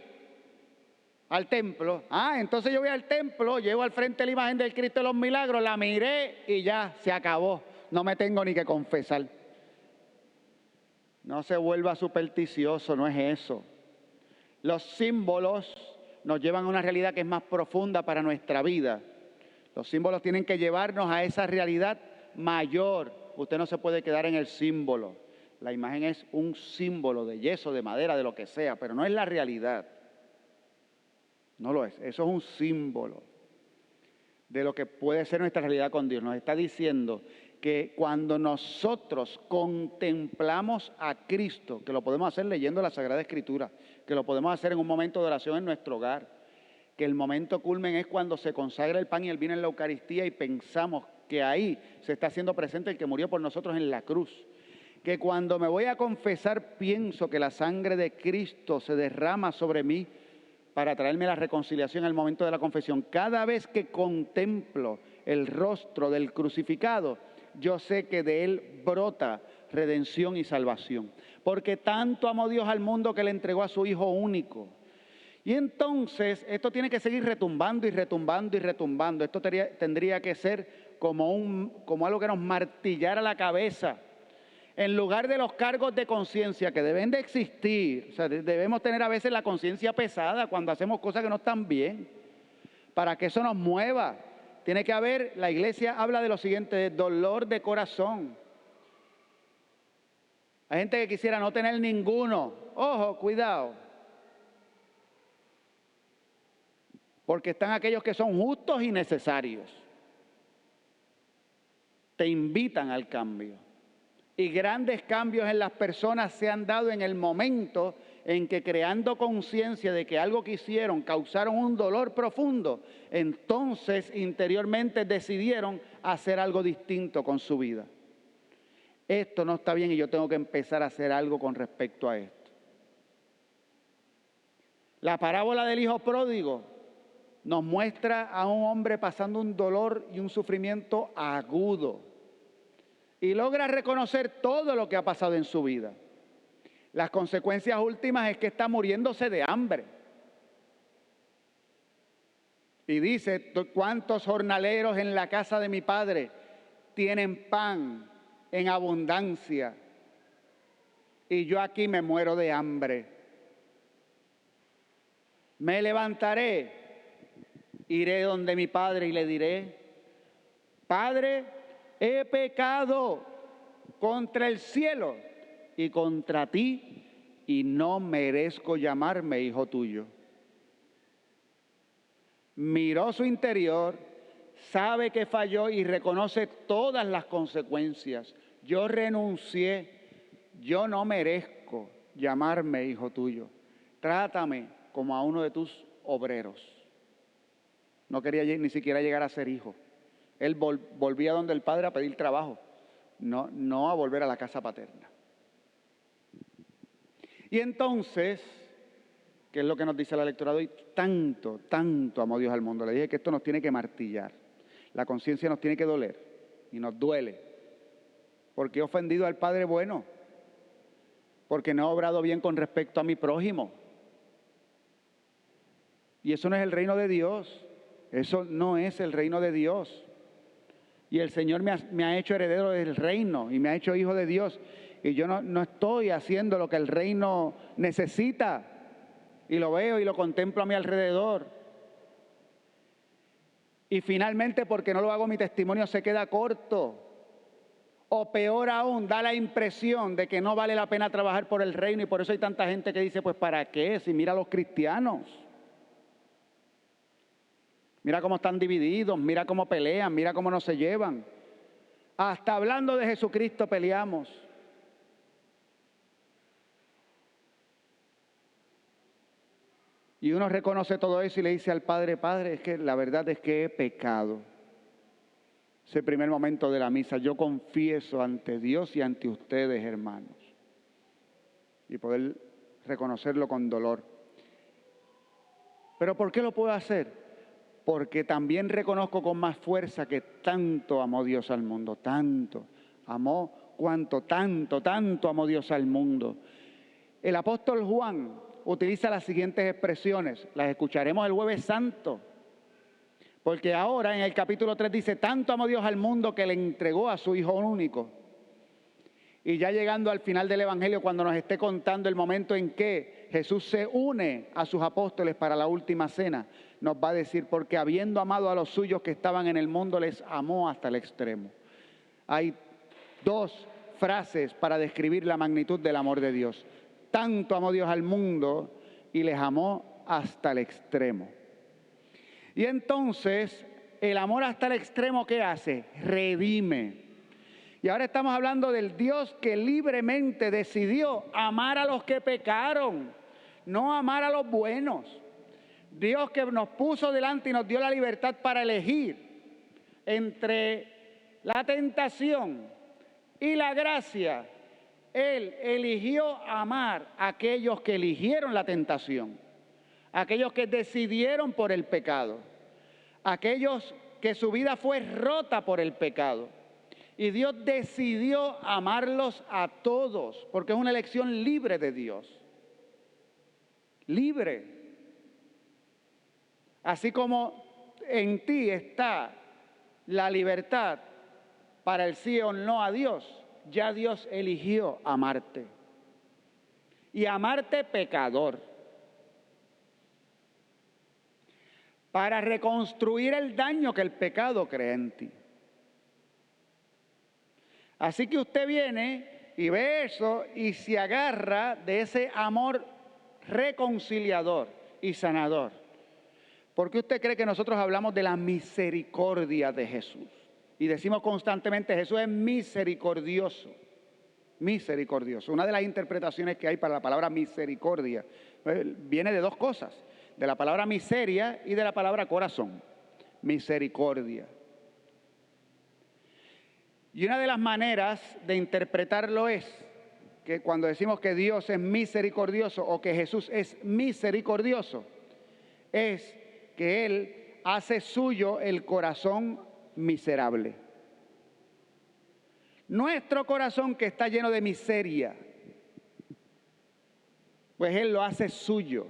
al templo. Entonces yo voy al templo, llevo al frente la imagen del Cristo de los Milagros, la miré y ya, se acabó. No me tengo ni que confesar. No se vuelva supersticioso, no es eso. Los símbolos nos llevan a una realidad que es más profunda para nuestra vida. Los símbolos tienen que llevarnos a esa realidad mayor. Usted no se puede quedar en el símbolo. La imagen es un símbolo de yeso, de madera, de lo que sea, pero no es la realidad. No lo es. Eso es un símbolo de lo que puede ser nuestra realidad con Dios. Nos está diciendo que cuando nosotros contemplamos a Cristo, que lo podemos hacer leyendo la Sagrada Escritura, que lo podemos hacer en un momento de oración en nuestro hogar, que el momento culmen es cuando se consagra el pan y el vino en la Eucaristía y pensamos que ahí se está haciendo presente el que murió por nosotros en la cruz. Que cuando me voy a confesar pienso que la sangre de Cristo se derrama sobre mí para traerme la reconciliación al momento de la confesión. Cada vez que contemplo el rostro del crucificado, yo sé que de él brota redención y salvación. Porque tanto amó Dios al mundo que le entregó a su Hijo único. Y entonces esto tiene que seguir retumbando y retumbando y retumbando. Esto tendría que ser como algo que nos martillara la cabeza. En lugar de los cargos de conciencia que deben de existir, o sea, debemos tener a veces la conciencia pesada cuando hacemos cosas que no están bien, para que eso nos mueva. Tiene que haber, la iglesia habla de lo siguiente, de dolor de corazón. Hay gente que quisiera no tener ninguno. Ojo, cuidado. Porque están aquellos que son justos y necesarios. Te invitan al cambio. Y grandes cambios en las personas se han dado en el momento en que, creando conciencia de que algo que hicieron causaron un dolor profundo, entonces interiormente decidieron hacer algo distinto con su vida. Esto no está bien y yo tengo que empezar a hacer algo con respecto a esto. La parábola del hijo pródigo nos muestra a un hombre pasando un dolor y un sufrimiento agudo y logra reconocer todo lo que ha pasado en su vida. Las consecuencias últimas es que está muriéndose de hambre. Y dice, ¿cuántos jornaleros en la casa de mi padre tienen pan en abundancia? Y yo aquí me muero de hambre. Me levantaré, iré donde mi padre y le diré, Padre, he pecado contra el cielo y contra ti, y no merezco llamarme hijo tuyo. Miró su interior, sabe que falló y reconoce todas las consecuencias. Yo renuncié, yo no merezco llamarme hijo tuyo. Trátame como a uno de tus obreros. No quería ni siquiera llegar a ser hijo. Él volvía donde el padre a pedir trabajo, no a volver a la casa paterna. Y entonces, ¿qué es lo que nos dice la lectura de hoy? Tanto amó Dios al mundo. Le dije que esto nos tiene que martillar. La conciencia nos tiene que doler y nos duele. Porque he ofendido al Padre bueno. Porque no he obrado bien con respecto a mi prójimo. Y eso no es el reino de Dios. Eso no es el reino de Dios. Y el Señor me ha hecho heredero del reino y me ha hecho hijo de Dios. Y yo no estoy haciendo lo que el reino necesita. Y lo veo y lo contemplo a mi alrededor. Y finalmente, porque no lo hago, mi testimonio se queda corto. O peor aún, da la impresión de que no vale la pena trabajar por el reino. Y por eso hay tanta gente que dice, pues ¿para qué? Si mira a los cristianos. Mira cómo están divididos, mira cómo pelean, mira cómo no se llevan. Hasta hablando de Jesucristo peleamos. Y uno reconoce todo eso y le dice al Padre, Padre, es que la verdad es que he pecado. Ese primer momento de la misa, yo confieso ante Dios y ante ustedes, hermanos. Y poder reconocerlo con dolor. ¿Pero por qué lo puedo hacer? Porque también reconozco con más fuerza que tanto amó Dios al mundo, tanto. Amó tanto amó Dios al mundo. El apóstol Juan utiliza las siguientes expresiones, las escucharemos el Jueves Santo. Porque ahora en el capítulo 3 dice, tanto amó Dios al mundo que le entregó a su Hijo único. Y ya llegando al final del Evangelio, cuando nos esté contando el momento en que Jesús se une a sus apóstoles para la última cena, nos va a decir, porque habiendo amado a los suyos que estaban en el mundo, les amó hasta el extremo. Hay dos frases para describir la magnitud del amor de Dios. Tanto amó Dios al mundo y les amó hasta el extremo. Y entonces, el amor hasta el extremo, ¿qué hace? Redime. Y ahora estamos hablando del Dios que libremente decidió amar a los que pecaron, no amar a los buenos. Dios que nos puso delante y nos dio la libertad para elegir entre la tentación y la gracia. Él eligió amar a aquellos que eligieron la tentación, aquellos que decidieron por el pecado, aquellos que su vida fue rota por el pecado. Y Dios decidió amarlos a todos, porque es una elección libre de Dios. Libre. Así como en ti está la libertad para el sí o no a Dios, ya Dios eligió amarte. Y amarte pecador. Para reconstruir el daño que el pecado crea en ti. Así que usted viene y ve eso y se agarra de ese amor reconciliador y sanador. ¿Por qué usted cree que nosotros hablamos de la misericordia de Jesús? Y decimos constantemente, Jesús es misericordioso. Misericordioso. Una de las interpretaciones que hay para la palabra misericordia viene de dos cosas. De la palabra miseria y de la palabra corazón. Misericordia. Y una de las maneras de interpretarlo es que cuando decimos que Dios es misericordioso o que Jesús es misericordioso, es que Él hace suyo el corazón miserable. Nuestro corazón que está lleno de miseria, pues Él lo hace suyo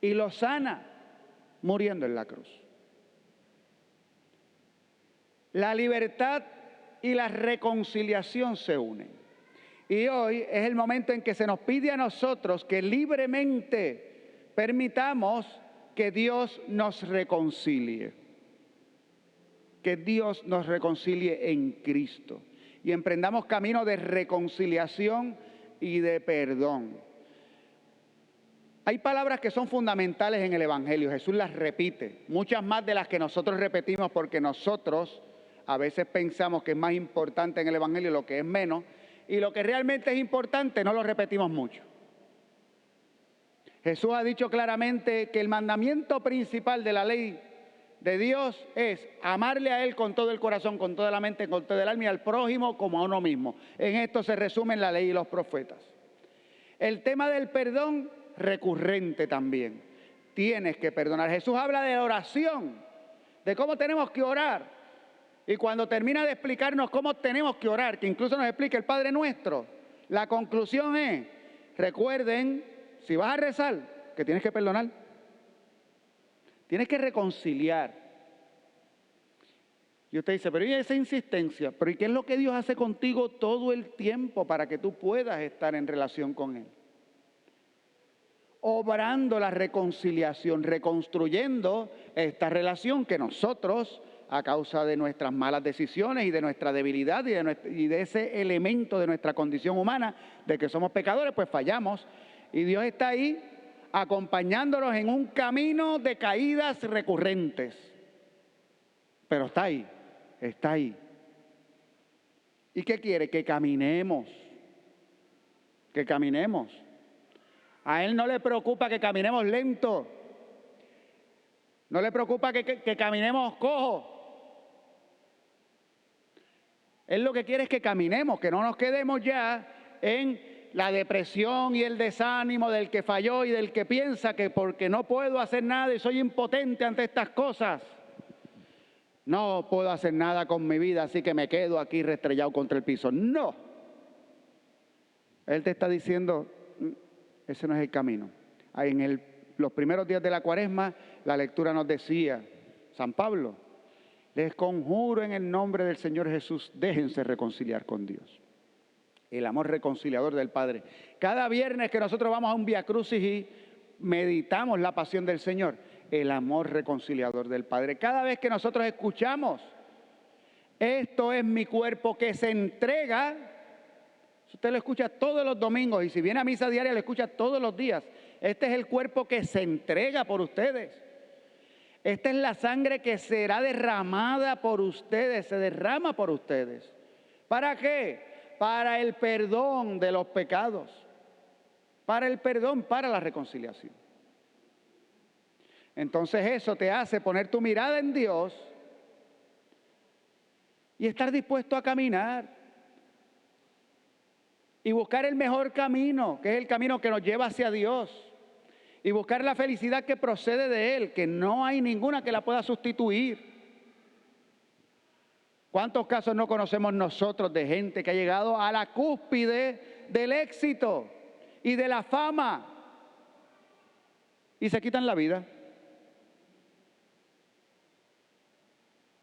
y lo sana muriendo en la cruz. La libertad y la reconciliación se unen. Y hoy es el momento en que se nos pide a nosotros que libremente permitamos que Dios nos reconcilie. Que Dios nos reconcilie en Cristo. Y emprendamos camino de reconciliación y de perdón. Hay palabras que son fundamentales en el Evangelio. Jesús las repite. Muchas más de las que nosotros repetimos porque nosotros a veces pensamos que es más importante en el Evangelio lo que es menos. Y lo que realmente es importante no lo repetimos mucho. Jesús ha dicho claramente que el mandamiento principal de la ley de Dios es amarle a Él con todo el corazón, con toda la mente, con todo el alma y al prójimo como a uno mismo. En esto se resumen la ley y los profetas. El tema del perdón, recurrente también. Tienes que perdonar. Jesús habla de oración, de cómo tenemos que orar. Y cuando termina de explicarnos cómo tenemos que orar, que incluso nos explica el Padre Nuestro, la conclusión es, recuerden, si vas a rezar, que tienes que perdonar. Tienes que reconciliar. Y usted dice, pero ¿y esa insistencia? ¿Pero y qué es lo que Dios hace contigo todo el tiempo para que tú puedas estar en relación con Él? Obrando la reconciliación, reconstruyendo esta relación que nosotros, a causa de nuestras malas decisiones y de nuestra debilidad y de ese elemento de nuestra condición humana, de que somos pecadores, pues fallamos. Y Dios está ahí acompañándonos en un camino de caídas recurrentes. Pero está ahí, está ahí. ¿Y qué quiere? Que caminemos. Que caminemos. A Él no le preocupa que caminemos lento. No le preocupa que caminemos cojo. Él lo que quiere es que caminemos, que no nos quedemos ya en la depresión y el desánimo del que falló y del que piensa que porque no puedo hacer nada y soy impotente ante estas cosas, no puedo hacer nada con mi vida, así que me quedo aquí restrellado contra el piso. No. Él te está diciendo, ese no es el camino. En los primeros días de la Cuaresma, la lectura nos decía, San Pablo, les conjuro en el nombre del Señor Jesús, déjense reconciliar con Dios. El amor reconciliador del Padre. Cada viernes que nosotros vamos a un Vía Crucis y meditamos la pasión del Señor, el amor reconciliador del Padre. Cada vez que nosotros escuchamos, esto es mi cuerpo que se entrega, usted lo escucha todos los domingos y si viene a misa diaria lo escucha todos los días. Este es el cuerpo que se entrega por ustedes. Esta es la sangre que será derramada por ustedes, se derrama por ustedes. ¿Para qué? Para el perdón de los pecados, para el perdón, para la reconciliación. Entonces eso te hace poner tu mirada en Dios y estar dispuesto a caminar y buscar el mejor camino, que es el camino que nos lleva hacia Dios. Y buscar la felicidad que procede de Él, que no hay ninguna que la pueda sustituir. ¿Cuántos casos no conocemos nosotros de gente que ha llegado a la cúspide del éxito y de la fama y se quitan la vida?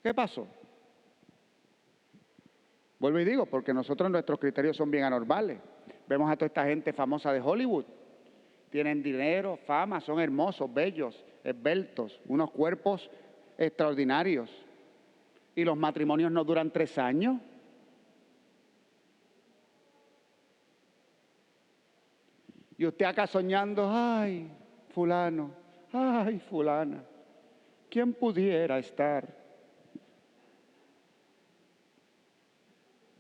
¿Qué pasó? Vuelvo y digo, porque nuestros criterios son bien anormales. Vemos a toda esta gente famosa de Hollywood. Tienen dinero, fama, son hermosos, bellos, esbeltos, unos cuerpos extraordinarios. ¿Y los matrimonios no duran 3 años? Y usted acá soñando, ay, fulano, ay, fulana, ¿quién pudiera estar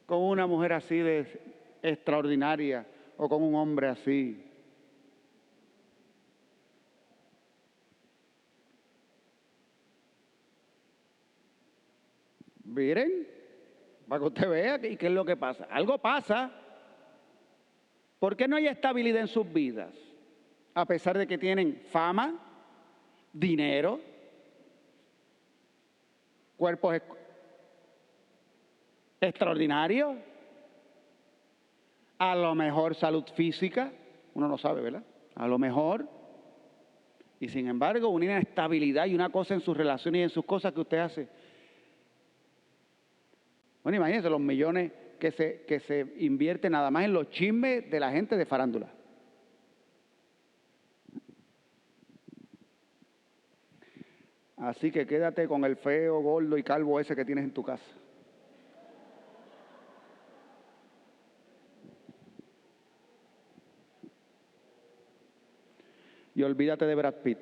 con una mujer así de extraordinaria o con un hombre así? Miren, para que usted vea y qué es lo que pasa. Algo pasa. ¿Por qué no hay estabilidad en sus vidas? A pesar de que tienen fama, dinero, cuerpos extraordinarios, a lo mejor salud física, uno no sabe, ¿verdad? A lo mejor. Y sin embargo, una inestabilidad y una cosa en sus relaciones y en sus cosas que usted hace. Bueno, imagínense los millones que se invierten nada más en los chismes de la gente de farándula. Así que quédate con el feo, gordo y calvo ese que tienes en tu casa. Y olvídate de Brad Pitt.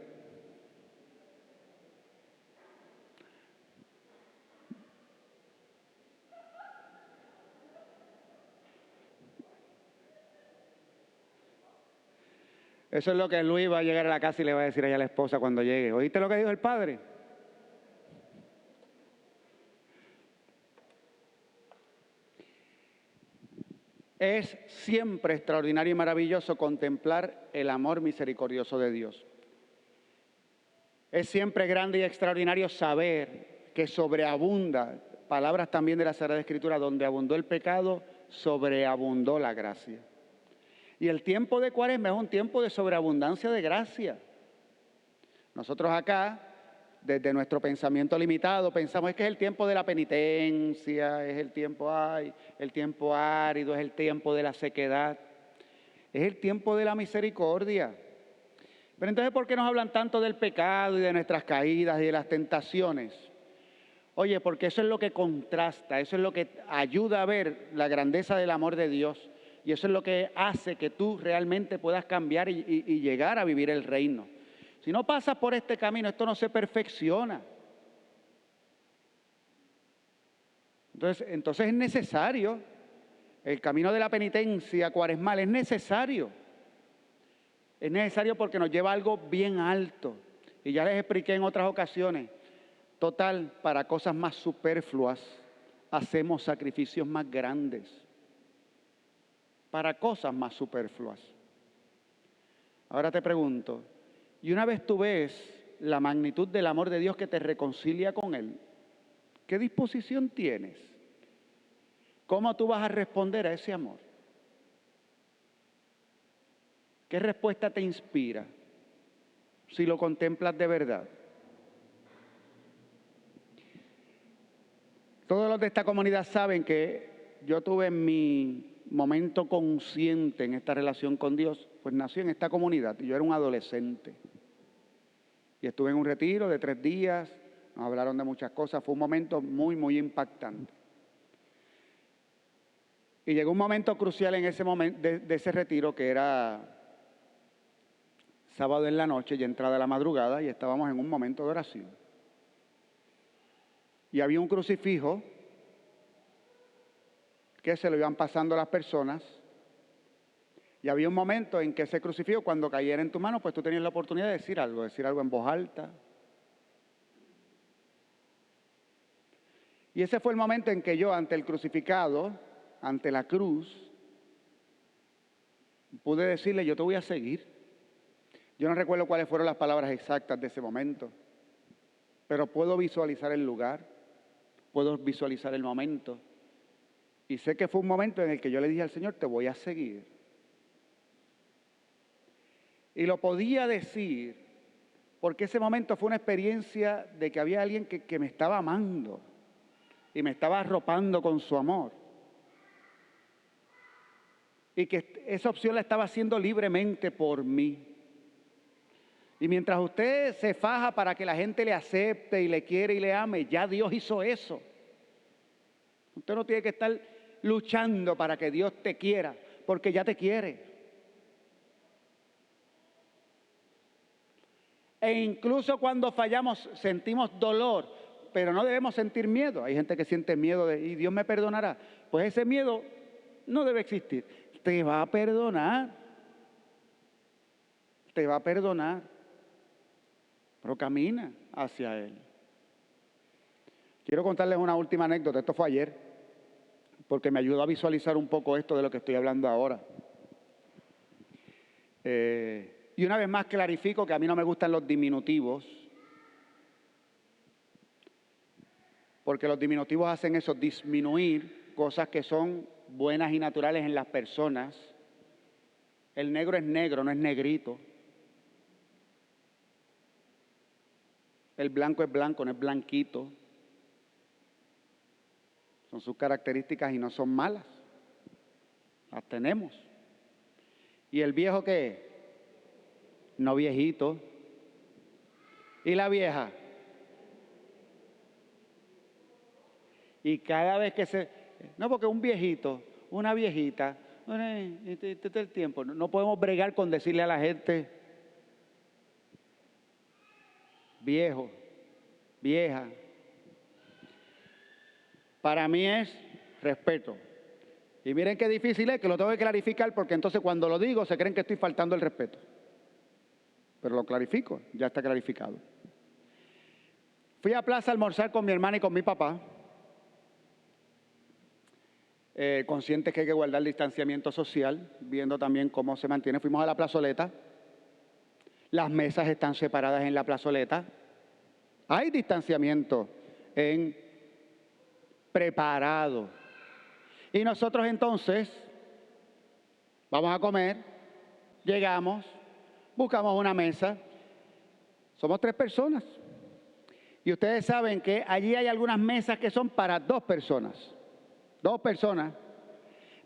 Eso es lo que Luis va a llegar a la casa y le va a decir allá a la esposa cuando llegue. ¿Oíste lo que dijo el padre? Es siempre extraordinario y maravilloso contemplar el amor misericordioso de Dios. Es siempre grande y extraordinario saber que sobreabunda, palabras también de la Sagrada Escritura, donde abundó el pecado, sobreabundó la gracia. Y el tiempo de Cuaresma es un tiempo de sobreabundancia de gracia. Nosotros acá, desde nuestro pensamiento limitado, pensamos es que es el tiempo de la penitencia, es el tiempo árido, es el tiempo de la sequedad, es el tiempo de la misericordia. Pero entonces, ¿por qué nos hablan tanto del pecado y de nuestras caídas y de las tentaciones? Oye, porque eso es lo que contrasta, eso es lo que ayuda a ver la grandeza del amor de Dios. Y eso es lo que hace que tú realmente puedas cambiar y llegar a vivir el reino. Si no pasas por este camino, esto no se perfecciona. Entonces es necesario, el camino de la penitencia cuaresmal es necesario. Es necesario porque nos lleva a algo bien alto. Y ya les expliqué en otras ocasiones. Total, para cosas más superfluas, hacemos sacrificios más grandes. Para cosas más superfluas. Ahora te pregunto, y una vez tú ves la magnitud del amor de Dios que te reconcilia con Él, ¿qué disposición tienes? ¿Cómo tú vas a responder a ese amor? ¿Qué respuesta te inspira si lo contemplas de verdad? Todos los de esta comunidad saben que yo tuve mi momento consciente en esta relación con Dios, pues nací en esta comunidad y yo era un adolescente. Y estuve en un retiro de 3 días, nos hablaron de muchas cosas, fue un momento muy, muy impactante. Y llegó un momento crucial en ese momento de ese retiro, que era sábado en la noche y entrada de la madrugada, y estábamos en un momento de oración. Y había un crucifijo que se lo iban pasando las personas, y había un momento en que ese crucifijo, cuando cayera en tu mano, pues tú tenías la oportunidad de decir algo en voz alta. Y ese fue el momento en que yo, ante el crucificado, ante la cruz, pude decirle, yo te voy a seguir. Yo no recuerdo cuáles fueron las palabras exactas de ese momento, pero puedo visualizar el lugar, puedo visualizar el momento. Y sé que fue un momento en el que yo le dije al Señor, te voy a seguir. Y lo podía decir porque ese momento fue una experiencia de que había alguien que me estaba amando y me estaba arropando con su amor. Y que esa opción la estaba haciendo libremente por mí. Y mientras usted se faja para que la gente le acepte y le quiere y le ame, ya Dios hizo eso. Usted no tiene que estar luchando para que Dios te quiera, porque ya te quiere. E incluso cuando fallamos sentimos dolor, pero no debemos sentir miedo. Hay gente que siente miedo y Dios me perdonará. Pues ese miedo no debe existir. Te va a perdonar. Te va a perdonar. Pero camina hacia Él. Quiero contarles una última anécdota. Esto fue ayer. porque me ayudó a visualizar un poco esto de lo que estoy hablando ahora. Y una vez más clarifico que a mí no me gustan los diminutivos, porque los diminutivos hacen eso, disminuir cosas que son buenas y naturales en las personas. El negro es negro, no es negrito. El blanco es blanco, no es blanquito. Son sus características y no son malas. Las tenemos. ¿Y el viejo qué es? No viejito. ¿Y la vieja? Y cada vez que no, porque un viejito, una viejita, este es el tiempo. No podemos bregar con decirle a la gente, viejo, vieja. Para mí es respeto. Y miren qué difícil es, que lo tengo que clarificar, porque entonces cuando lo digo se creen que estoy faltando el respeto. Pero lo clarifico, ya está clarificado. Fui a plaza a almorzar con mi hermana y con mi papá. Conscientes que hay que guardar el distanciamiento social, viendo también cómo se mantiene. Fuimos a la plazoleta. Las mesas están separadas en la plazoleta. Hay distanciamiento preparado. Y nosotros entonces vamos a comer, llegamos, buscamos una mesa. Somos 3 personas. Y ustedes saben que allí hay algunas mesas que son para 2 personas. 2 personas.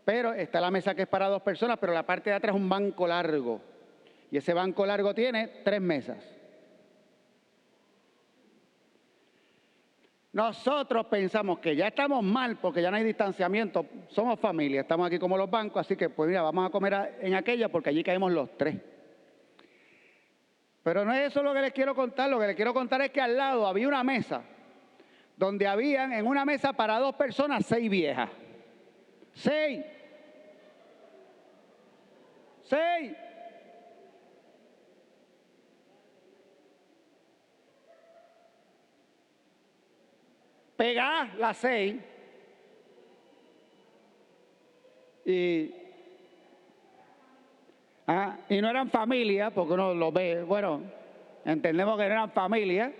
Pero está la mesa que es para 2 personas, pero la parte de atrás es un banco largo. Y ese banco largo tiene 3 mesas. Nosotros pensamos que ya estamos mal porque ya no hay distanciamiento. Somos familia, estamos aquí como los bancos, así que pues mira, vamos a comer en aquella porque allí caemos los 3. Pero no es eso lo que les quiero contar. Lo que les quiero contar es que al lado había una mesa donde habían en una mesa para 2 personas 6 viejas. 6. Pegadas las 6. Y no eran familia, porque uno lo ve, bueno, entendemos que no eran familia.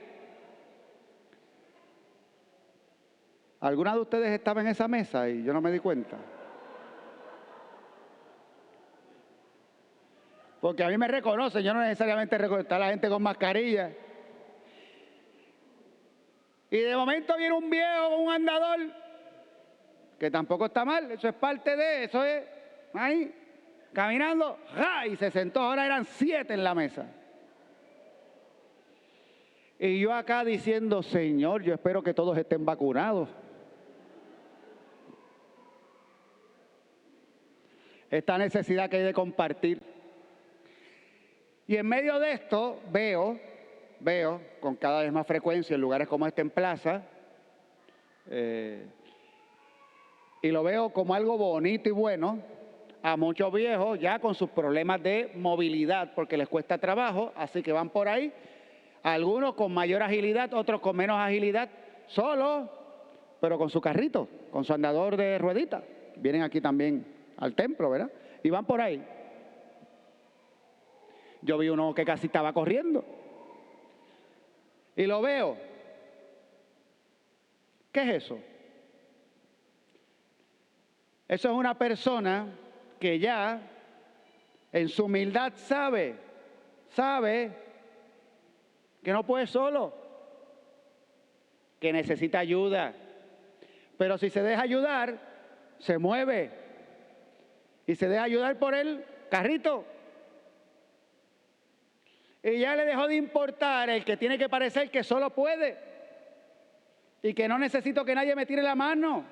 ¿Alguna de ustedes estaba en esa mesa y yo no me di cuenta? Porque a mí me reconocen, yo no necesariamente reconozco a la gente con mascarilla. Y de momento viene un viejo con un andador, que tampoco está mal, eso es parte de, eso es ahí, caminando, ¡ja! Y se sentó, ahora eran 7 en la mesa. Y yo acá diciendo, Señor, yo espero que todos estén vacunados. Esta necesidad que hay de compartir. Y en medio de esto veo con cada vez más frecuencia en lugares como este en plaza, y lo veo como algo bonito y bueno, a muchos viejos ya con sus problemas de movilidad, porque les cuesta trabajo, así que van por ahí, algunos con mayor agilidad, otros con menos agilidad, solos, pero con su carrito, con su andador de ruedita. Vienen aquí también al templo, ¿verdad? Y van por ahí. Yo vi uno que casi estaba corriendo. Y lo veo. ¿Qué es eso? Eso es una persona que ya en su humildad sabe que no puede solo, que necesita ayuda. Pero si se deja ayudar, se mueve. Y se deja ayudar por el carrito. Y ya le dejó de importar el que tiene que parecer que solo puede. Y que no necesito que nadie me tire la mano.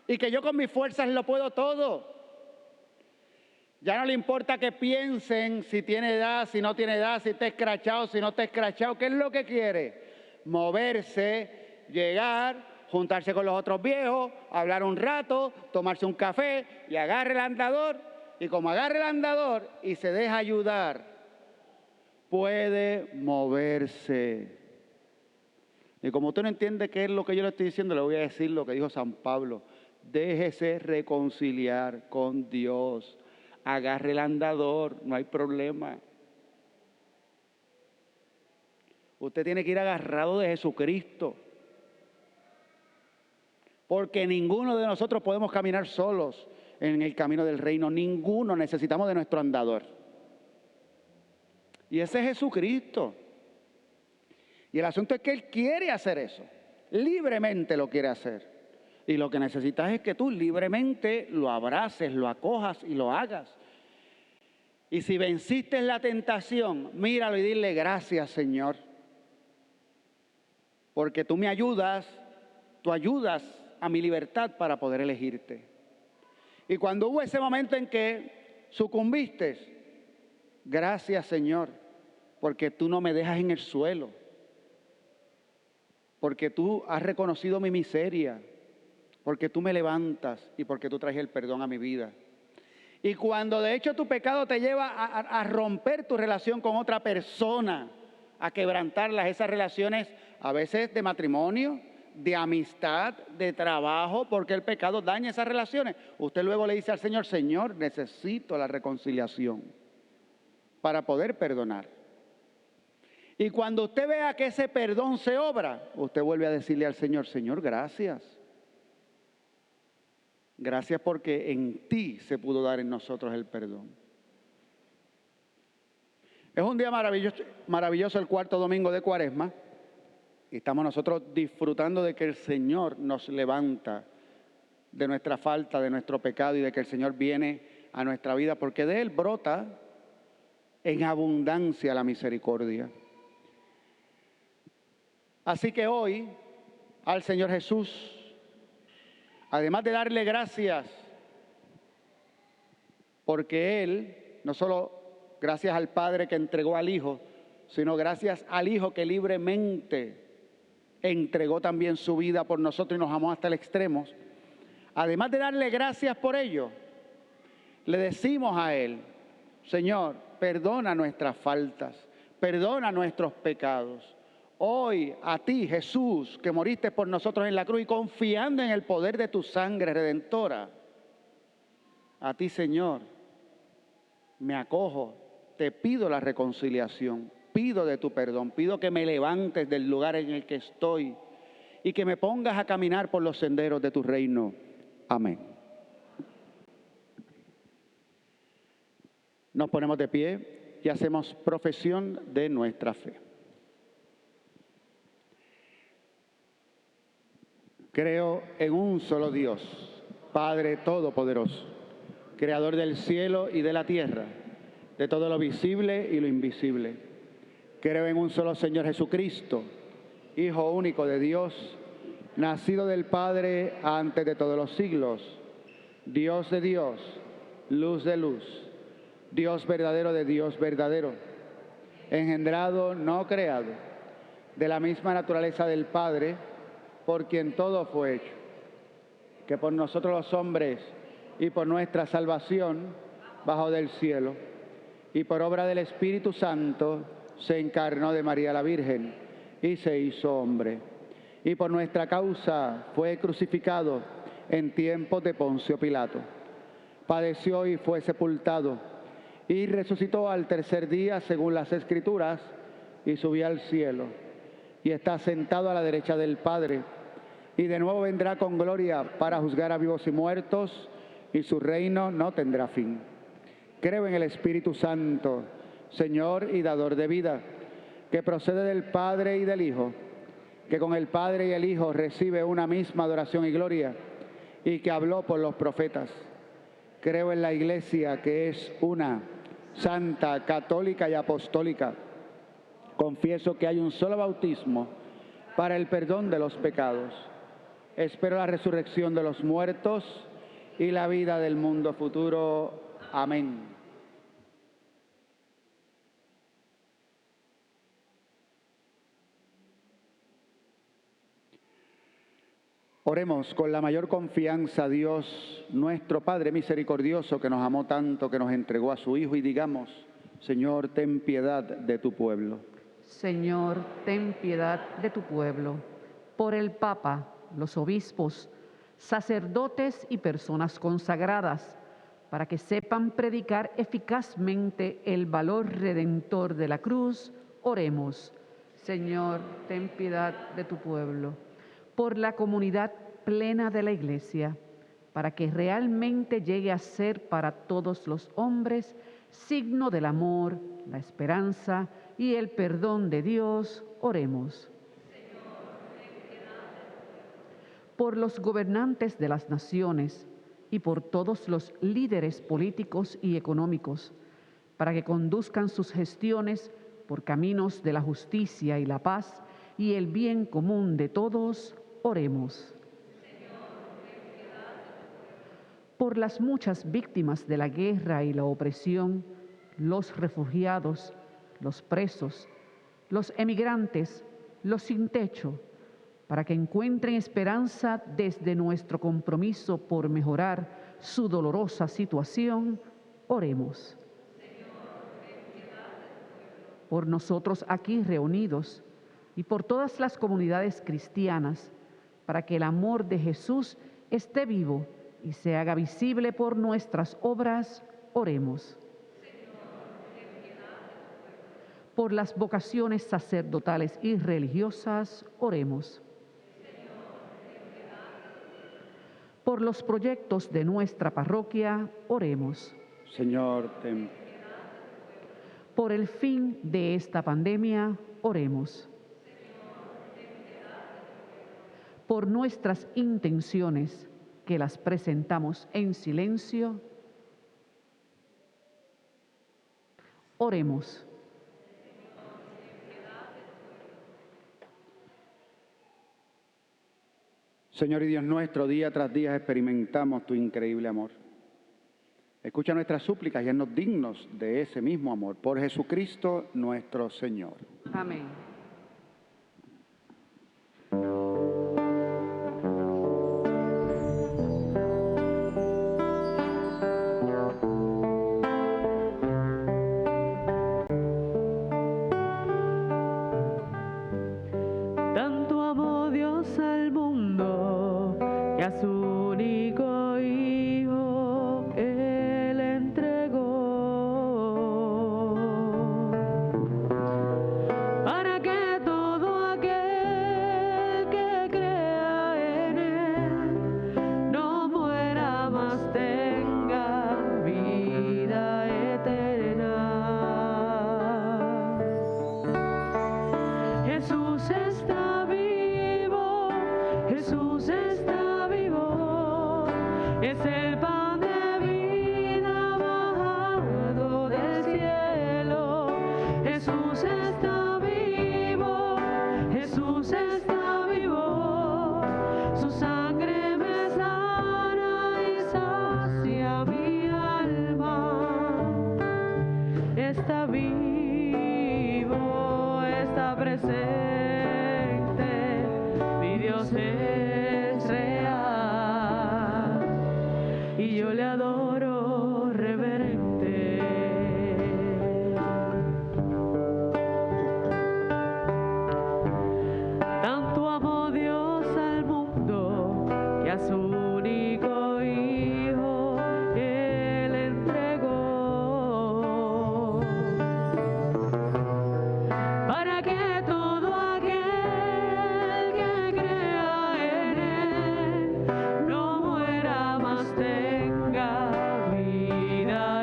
Y que yo con mis fuerzas lo puedo todo. Ya no le importa que piensen si tiene edad, si no tiene edad, si está escrachado, si no está escrachado. ¿Qué es lo que quiere? Moverse, llegar, juntarse con los otros viejos, hablar un rato, tomarse un café y agarre el andador. Y como agarre el andador y se deja ayudar, puede moverse. Y como usted no entiende qué es lo que yo le estoy diciendo, le voy a decir lo que dijo San Pablo. déjese reconciliar con Dios. Agarre el andador, no hay problema. Usted tiene que ir agarrado de Jesucristo. Porque ninguno de nosotros podemos caminar solos en el camino del reino. Ninguno, necesitamos de nuestro andador. Y ese es Jesucristo. Y el asunto es que Él quiere hacer eso. Libremente lo quiere hacer. Y lo que necesitas es que tú libremente lo abraces, lo acojas y lo hagas. Y si venciste la tentación, míralo y dile gracias, Señor. Porque tú me ayudas, tú ayudas a mi libertad para poder elegirte. Y cuando hubo ese momento en que sucumbiste, gracias, Señor, porque tú no me dejas en el suelo, porque tú has reconocido mi miseria, porque tú me levantas y porque tú traes el perdón a mi vida. Y cuando de hecho tu pecado te lleva a romper tu relación con otra persona, a quebrantarlas, esas relaciones a veces de matrimonio, de amistad, de trabajo, porque el pecado daña esas relaciones. Usted luego le dice al Señor, Señor, necesito la reconciliación para poder perdonar. Y cuando usted vea que ese perdón se obra, usted vuelve a decirle al Señor, Señor, gracias. Gracias porque en ti se pudo dar en nosotros el perdón. Es un día maravilloso el cuarto domingo de Cuaresma. Y estamos nosotros disfrutando de que el Señor nos levanta de nuestra falta, de nuestro pecado y de que el Señor viene a nuestra vida porque de Él brota en abundancia la misericordia. Así que hoy al Señor Jesús, además de darle gracias, porque Él, no solo gracias al Padre que entregó al Hijo, sino gracias al Hijo que libremente entregó también su vida por nosotros y nos amó hasta el extremo. Además de darle gracias por ello, le decimos a Él, Señor, perdona nuestras faltas, perdona nuestros pecados. Hoy a ti, Jesús, que moriste por nosotros en la cruz y confiando en el poder de tu sangre redentora, a ti, Señor, me acojo, te pido la reconciliación, pido de tu perdón, pido que me levantes del lugar en el que estoy y que me pongas a caminar por los senderos de tu reino. Amén. Nos ponemos de pie y hacemos profesión de nuestra fe. Creo en un solo Dios, Padre Todopoderoso, Creador del cielo y de la tierra, de todo lo visible y lo invisible. Creo en un solo Señor Jesucristo, Hijo único de Dios, nacido del Padre antes de todos los siglos, Dios de Dios, luz de luz, Dios verdadero de Dios verdadero, engendrado, no creado, de la misma naturaleza del Padre, por quien todo fue hecho, que por nosotros los hombres y por nuestra salvación bajó del cielo, y por obra del Espíritu Santo se encarnó de María la Virgen y se hizo hombre, y por nuestra causa fue crucificado en tiempos de Poncio Pilato. Padeció y fue sepultado, y resucitó al tercer día según las Escrituras, y subió al cielo, y está sentado a la derecha del Padre, y de nuevo vendrá con gloria para juzgar a vivos y muertos, y su reino no tendrá fin. Creo en el Espíritu Santo, Señor y dador de vida, que procede del Padre y del Hijo, que con el Padre y el Hijo recibe una misma adoración y gloria, y que habló por los profetas. Creo en la Iglesia, que es una, santa, católica y apostólica. Confieso que hay un solo bautismo para el perdón de los pecados. Espero la resurrección de los muertos y la vida del mundo futuro. Amén. Oremos con la mayor confianza a Dios, nuestro Padre misericordioso, que nos amó tanto, que nos entregó a su Hijo, y digamos, Señor, ten piedad de tu pueblo. Señor, ten piedad de tu pueblo. Por el Papa, los obispos, sacerdotes y personas consagradas, para que sepan predicar eficazmente el valor redentor de la cruz. Oremos. Señor, ten piedad de tu pueblo. Por la comunidad plena de la Iglesia, para que realmente llegue a ser para todos los hombres signo del amor, la esperanza y el perdón de Dios. Oremos. Por los gobernantes de las naciones y por todos los líderes políticos y económicos, para que conduzcan sus gestiones por caminos de la justicia y la paz y el bien común de todos. Oremos. Por las muchas víctimas de la guerra y la opresión, los refugiados, los presos, los emigrantes, los sin techo, para que encuentren esperanza desde nuestro compromiso por mejorar su dolorosa situación. Oremos. Por nosotros aquí reunidos y por todas las comunidades cristianas, para que el amor de Jesús esté vivo y se haga visible por nuestras obras. Oremos. Por las vocaciones sacerdotales y religiosas. Oremos. Por los proyectos de nuestra parroquia. Oremos. Señor, ten Por el fin de esta pandemia. Oremos. Por nuestras intenciones, que las presentamos en silencio. Oremos. Señor y Dios nuestro, día tras día experimentamos tu increíble amor. Escucha nuestras súplicas y haznos dignos de ese mismo amor. Por Jesucristo nuestro Señor. Amén. Tanto amó Dios al mundo que a su único Hijo Él entregó, para que todo aquel que crea en Él no muera, mas tenga vida eterna. Jesús está vivo, Jesús está vivo, es el pan de vida bajado del cielo. Jesús está vivo, Jesús está vivo, su sangre me sana y sacia mi alma. Está vivo, está presente, mi Dios es real y yo le adoro reverente. Tanto amó Dios al mundo que a su único Hijo Él entregó, para que todo aquel que crea en Él no muera, mas tenga vida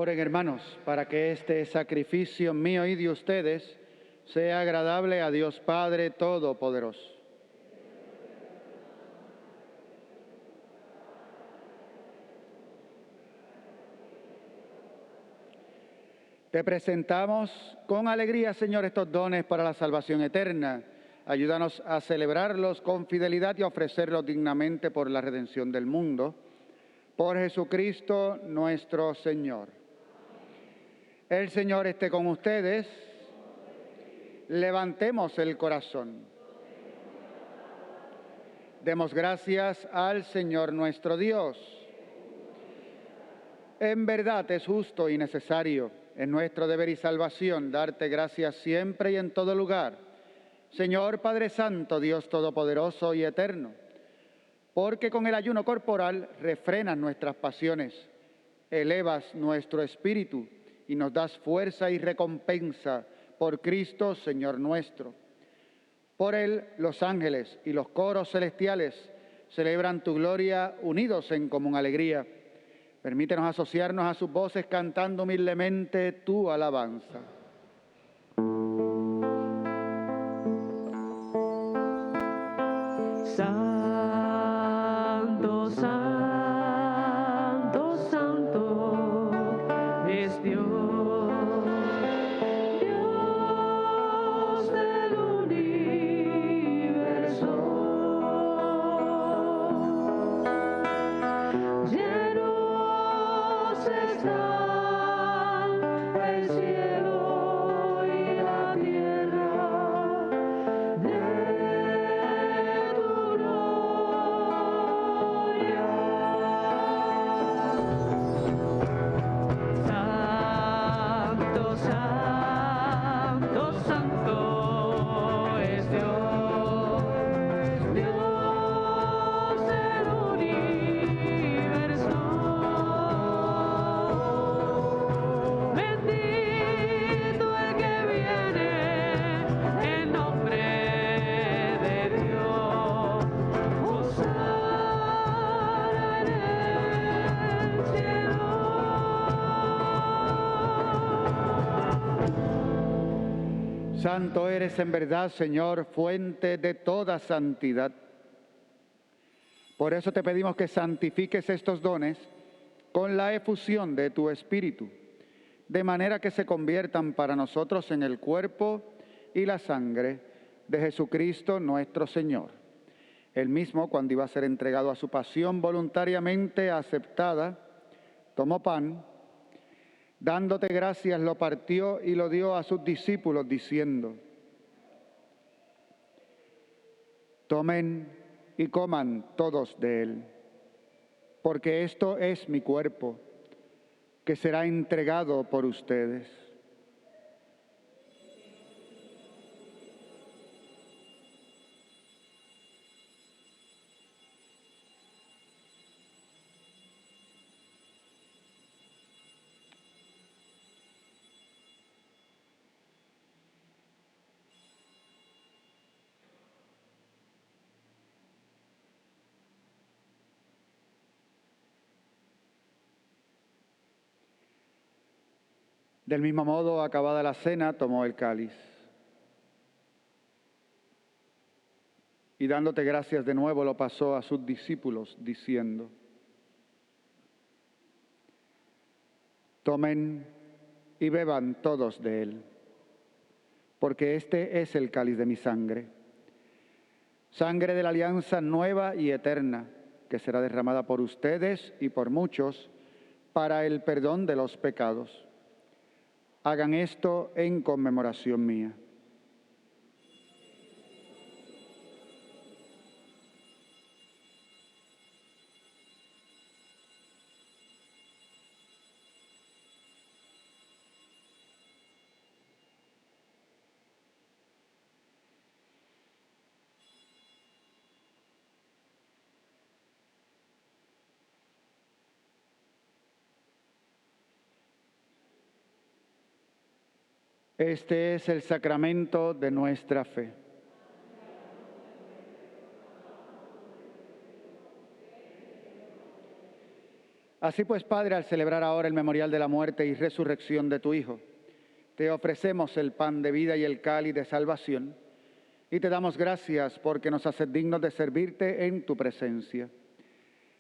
Oren, hermanos, para que este sacrificio mío y de ustedes sea agradable a Dios Padre Todopoderoso. Te presentamos con alegría, Señor, estos dones para la salvación eterna. Ayúdanos a celebrarlos con fidelidad y a ofrecerlos dignamente por la redención del mundo. Por Jesucristo nuestro Señor. El Señor esté con ustedes. Levantemos el corazón. Demos gracias al Señor nuestro Dios. En verdad es justo y necesario, es nuestro deber y salvación, darte gracias siempre y en todo lugar. Señor Padre Santo, Dios Todopoderoso y Eterno, porque con el ayuno corporal refrenas nuestras pasiones, elevas nuestro espíritu y nos das fuerza y recompensa por Cristo, Señor nuestro. Por Él, los ángeles y los coros celestiales celebran tu gloria unidos en común alegría. Permítenos asociarnos a sus voces cantando humildemente tu alabanza. Santo, santo, santo es Dios, Dios del universo. Llenos están el cielo y la tierra de tu gloria. Santo, santo, santo es Dios, Dios del universo. Bendito el que viene en nombre de Dios. Hosana en el cielo. Santo eres en verdad, Señor, fuente de toda santidad. Por eso te pedimos que santifiques estos dones con la efusión de tu Espíritu, de manera que se conviertan para nosotros en el cuerpo y la sangre de Jesucristo nuestro Señor. Él mismo, cuando iba a ser entregado a su pasión voluntariamente aceptada, tomó pan, dándote gracias, lo partió y lo dio a sus discípulos, diciendo: tomen y coman todos de él, porque esto es mi cuerpo, que será entregado por ustedes. Del mismo modo, acabada la cena, tomó el cáliz y dándote gracias de nuevo lo pasó a sus discípulos, diciendo: tomen y beban todos de él, porque este es el cáliz de mi sangre, sangre de la alianza nueva y eterna, que será derramada por ustedes y por muchos para el perdón de los pecados. Hagan esto en conmemoración mía. Este es el sacramento de nuestra fe. Así pues, Padre, al celebrar ahora el memorial de la muerte y resurrección de tu Hijo, te ofrecemos el pan de vida y el cáliz de salvación, y te damos gracias porque nos haces dignos de servirte en tu presencia.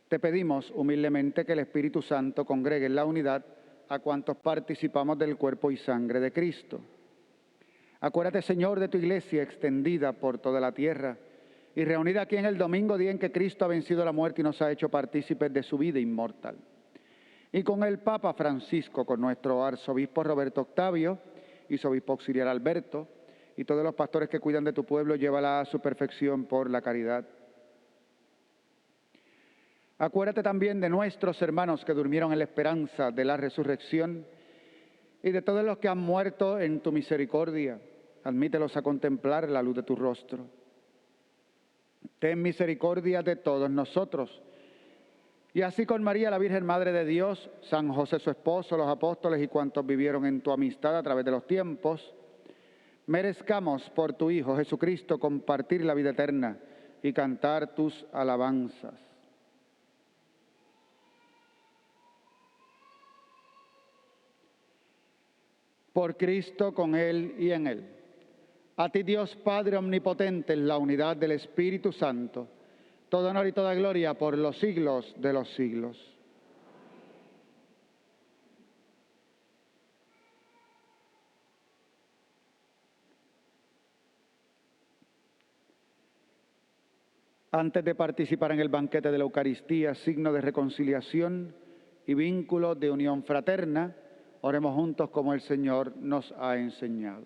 Te pedimos humildemente que el Espíritu Santo congregue en la unidad a cuantos participamos del cuerpo y sangre de Cristo. Acuérdate, Señor, de tu iglesia extendida por toda la tierra y reunida aquí en el domingo, día en que Cristo ha vencido la muerte y nos ha hecho partícipes de su vida inmortal. Y con el Papa Francisco, con nuestro arzobispo Roberto Octavio y su obispo auxiliar Alberto, y todos los pastores que cuidan de tu pueblo, llévala a su perfección por la caridad. Acuérdate también de nuestros hermanos que durmieron en la esperanza de la resurrección y de todos los que han muerto en tu misericordia. Admítelos a contemplar la luz de tu rostro. Ten misericordia de todos nosotros. Y así con María, la Virgen Madre de Dios, San José su esposo, los apóstoles y cuantos vivieron en tu amistad a través de los tiempos, merezcamos por tu Hijo Jesucristo compartir la vida eterna y cantar tus alabanzas. Por Cristo, con Él y en Él. A ti, Dios Padre omnipotente, en la unidad del Espíritu Santo, todo honor y toda gloria por los siglos de los siglos. Antes de participar en el banquete de la Eucaristía, signo de reconciliación y vínculo de unión fraterna, oremos juntos como el Señor nos ha enseñado.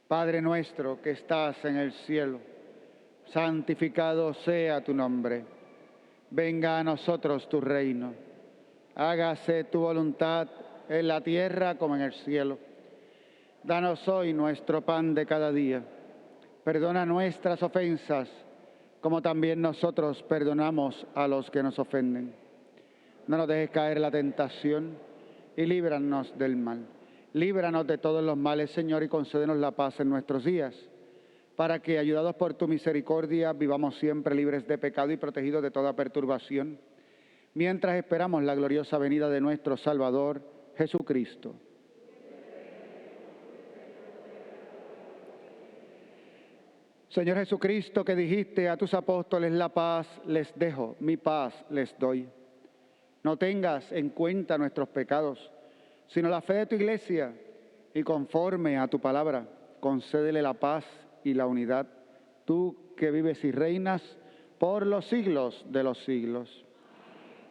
Padre nuestro que estás en el cielo, santificado sea tu nombre. Venga a nosotros tu reino. Hágase tu voluntad en la tierra como en el cielo. Danos hoy nuestro pan de cada día. Perdona nuestras ofensas, como también nosotros perdonamos a los que nos ofenden. No nos dejes caer en la tentación y líbranos del mal. Líbranos de todos los males, Señor, y concédenos la paz en nuestros días, para que, ayudados por tu misericordia, vivamos siempre libres de pecado y protegidos de toda perturbación, mientras esperamos la gloriosa venida de nuestro Salvador, Jesucristo. Señor Jesucristo, que dijiste a tus apóstoles, la paz les dejo, mi paz les doy. No tengas en cuenta nuestros pecados, sino la fe de tu iglesia, y conforme a tu palabra, concédele la paz y la unidad, tú que vives y reinas por los siglos de los siglos.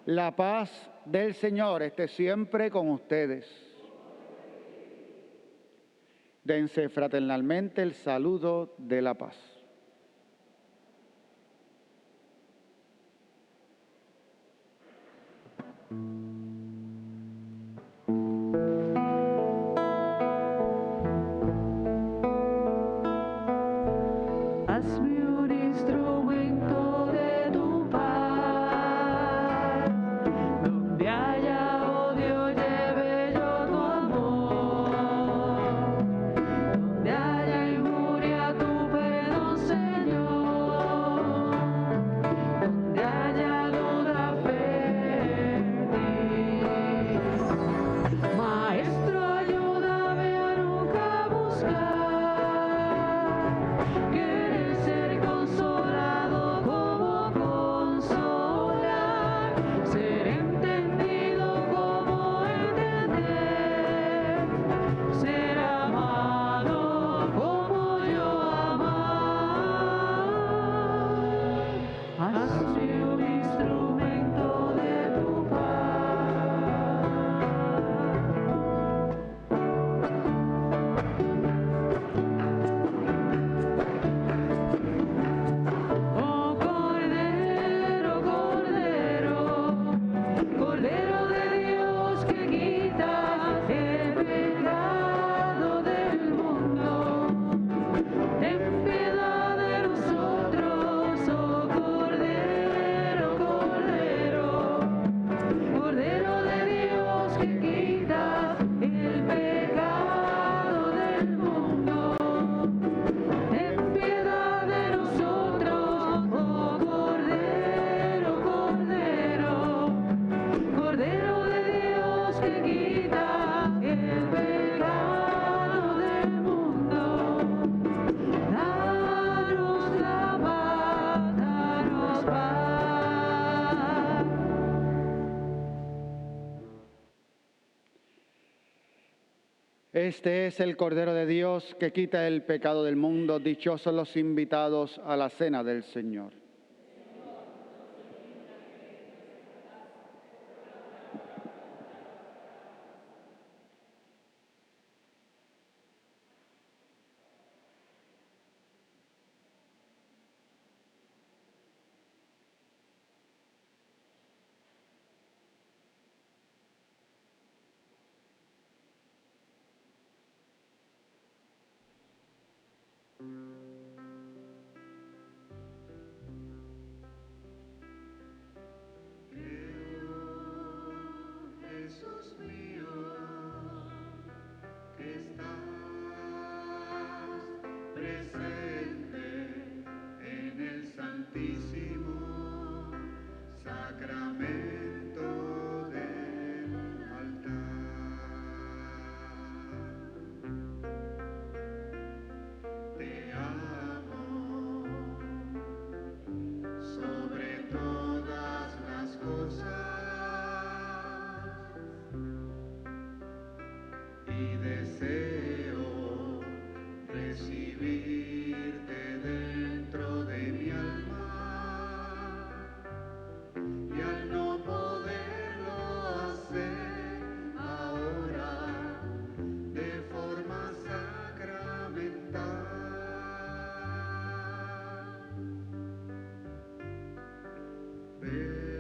La paz del Señor esté siempre con ustedes. Dense fraternalmente el saludo de la paz. Hazme un instrumento de tu paz, donde haya odio lleve yo tu amor, donde haya injuria tu perdón, Señor, donde haya duda fe en ti. Maestro, ayúdame a nunca buscar querer ser consolado Este es el Cordero de Dios que quita el pecado del mundo. Dichosos los invitados a la cena del Señor. Jesús mío, que estás presente en el santísimo sacramento del altar. Te amo sobre todas las cosas. Y deseo recibirte dentro de mi alma, y al no poderlo hacer ahora de forma sacramental, ven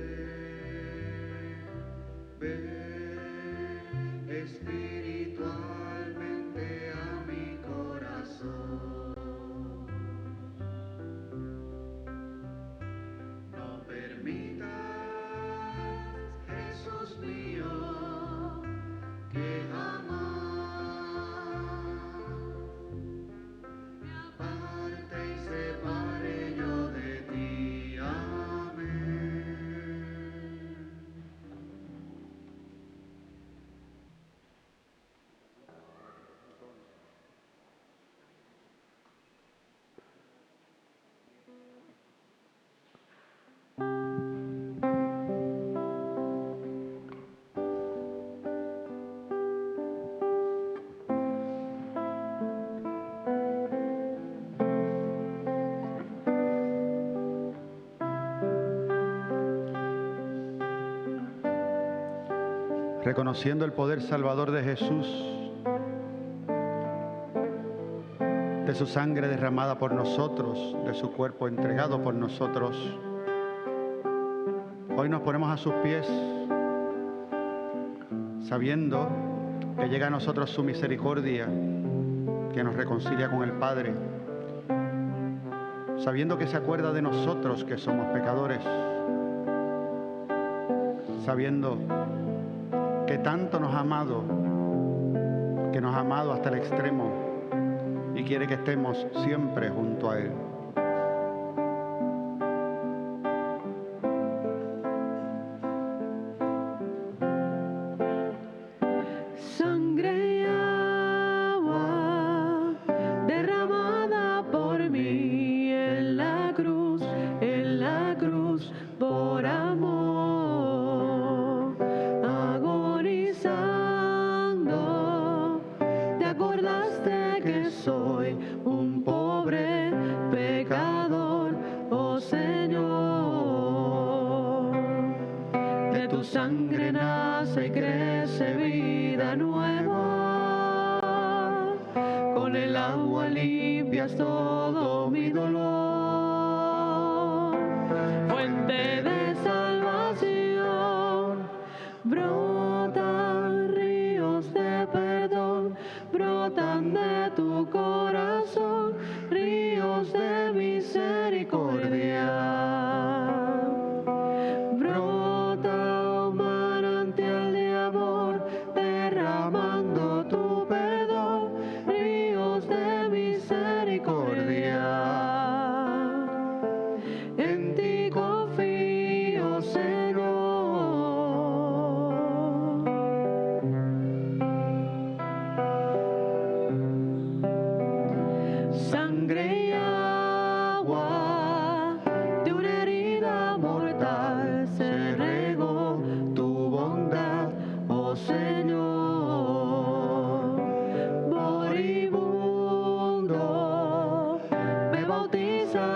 espiritualmente a mi corazón. No permitas, Jesús mío, que jamás me aparte y separe yo de ti. Amén. Reconociendo el poder salvador de Jesús, de su sangre derramada por nosotros, de su cuerpo entregado por nosotros, hoy nos ponemos a sus pies, sabiendo que llega a nosotros su misericordia, que nos reconcilia con el Padre, sabiendo que se acuerda de nosotros que somos pecadores, sabiendo que tanto nos ha amado, que nos ha amado hasta el extremo y quiere que estemos siempre junto a Él. Sangre y agua derramada por mí en la cruz por amor, agonizando, te acordaste que soy un pobre pecador, oh Señor. De tu sangre nace y crece vida nueva, con el agua limpias todo mi dolor. Fuente de salvación, brotan ríos de perdón, brotan de tu corazón, ríos de misericordia. Brota un manantial de amor, derramando tu perdón, ríos de misericordia. En ti confío, Señor. Sangre y agua de una herida mortal se regó tu bondad, oh Señor.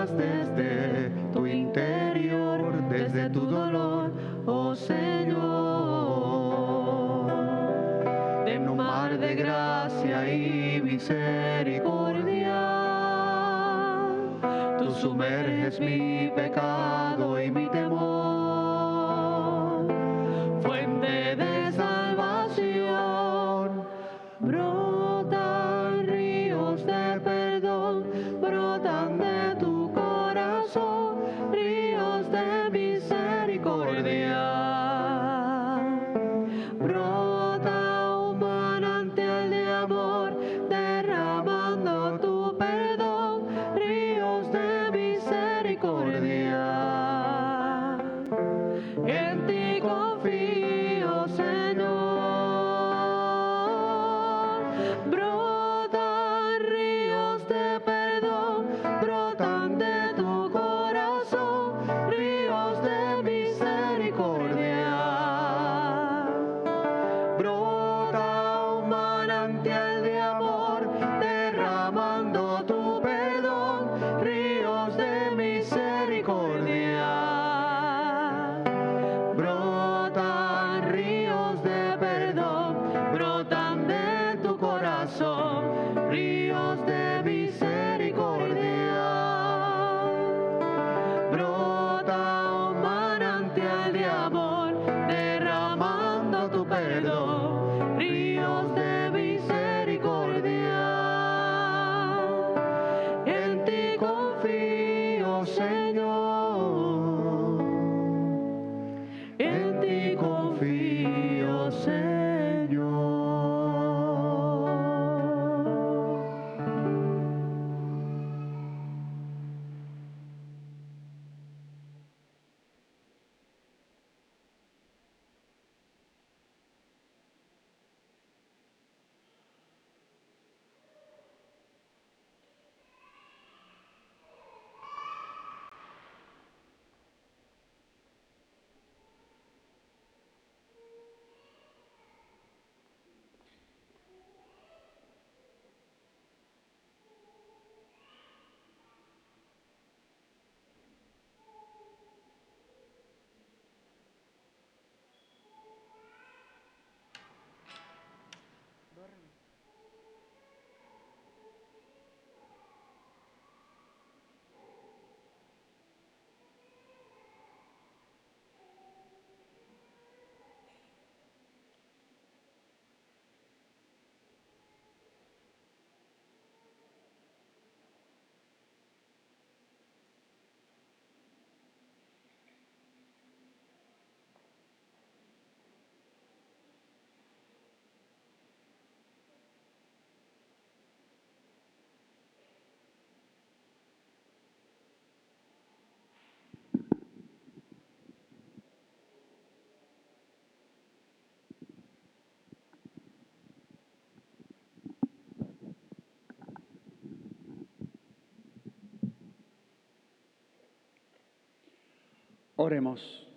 paz desde tu interior, desde tu dolor, oh Señor. En un mar de gracia y misericordia, tú sumerges mi pecado y mi temor. Fuente de salvación, brotan ríos de perdón, brotan de tu corazón, ríos de misericordia. Brota un manantial de amor, derramando tu perdón, ríos de misericordia. En ti confío, Señor. Brotan ríos de perdón, brotan de tu corazón, ríos de misericordia. Brota un manantial de amor, derramando tu perdón, ríos de misericordia. Brotan ríos de perdón, brotan de tu corazón, ríos de misericordia. Brota un manantial de amor, derramando tu perdón, ríos de misericordia. En ti confío, Señor. En ti confío, Señor. Oremos.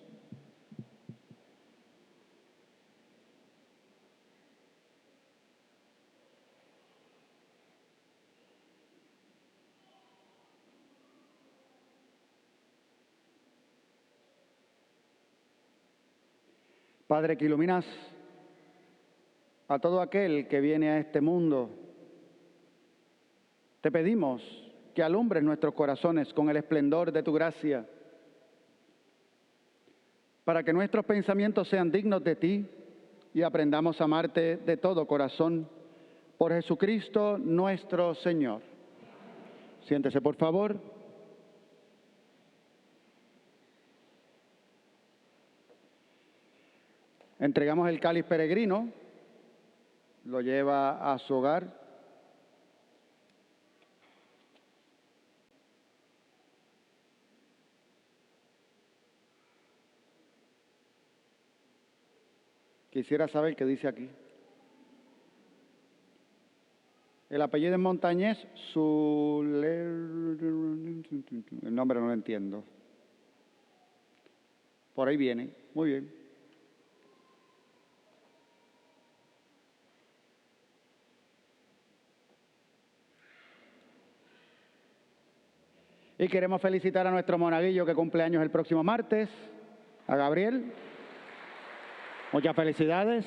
Padre, que iluminas a todo aquel que viene a este mundo, te pedimos que alumbres nuestros corazones con el esplendor de tu gracia, para que nuestros pensamientos sean dignos de ti y aprendamos a amarte de todo corazón, por Jesucristo nuestro Señor. Siéntese, por favor. Entregamos el cáliz peregrino, lo lleva a su hogar. Quisiera saber qué dice aquí. El apellido es Montañés, el nombre no lo entiendo. Por ahí viene, muy bien. Y queremos felicitar a nuestro monaguillo que cumple años el próximo martes, a Gabriel. Muchas felicidades.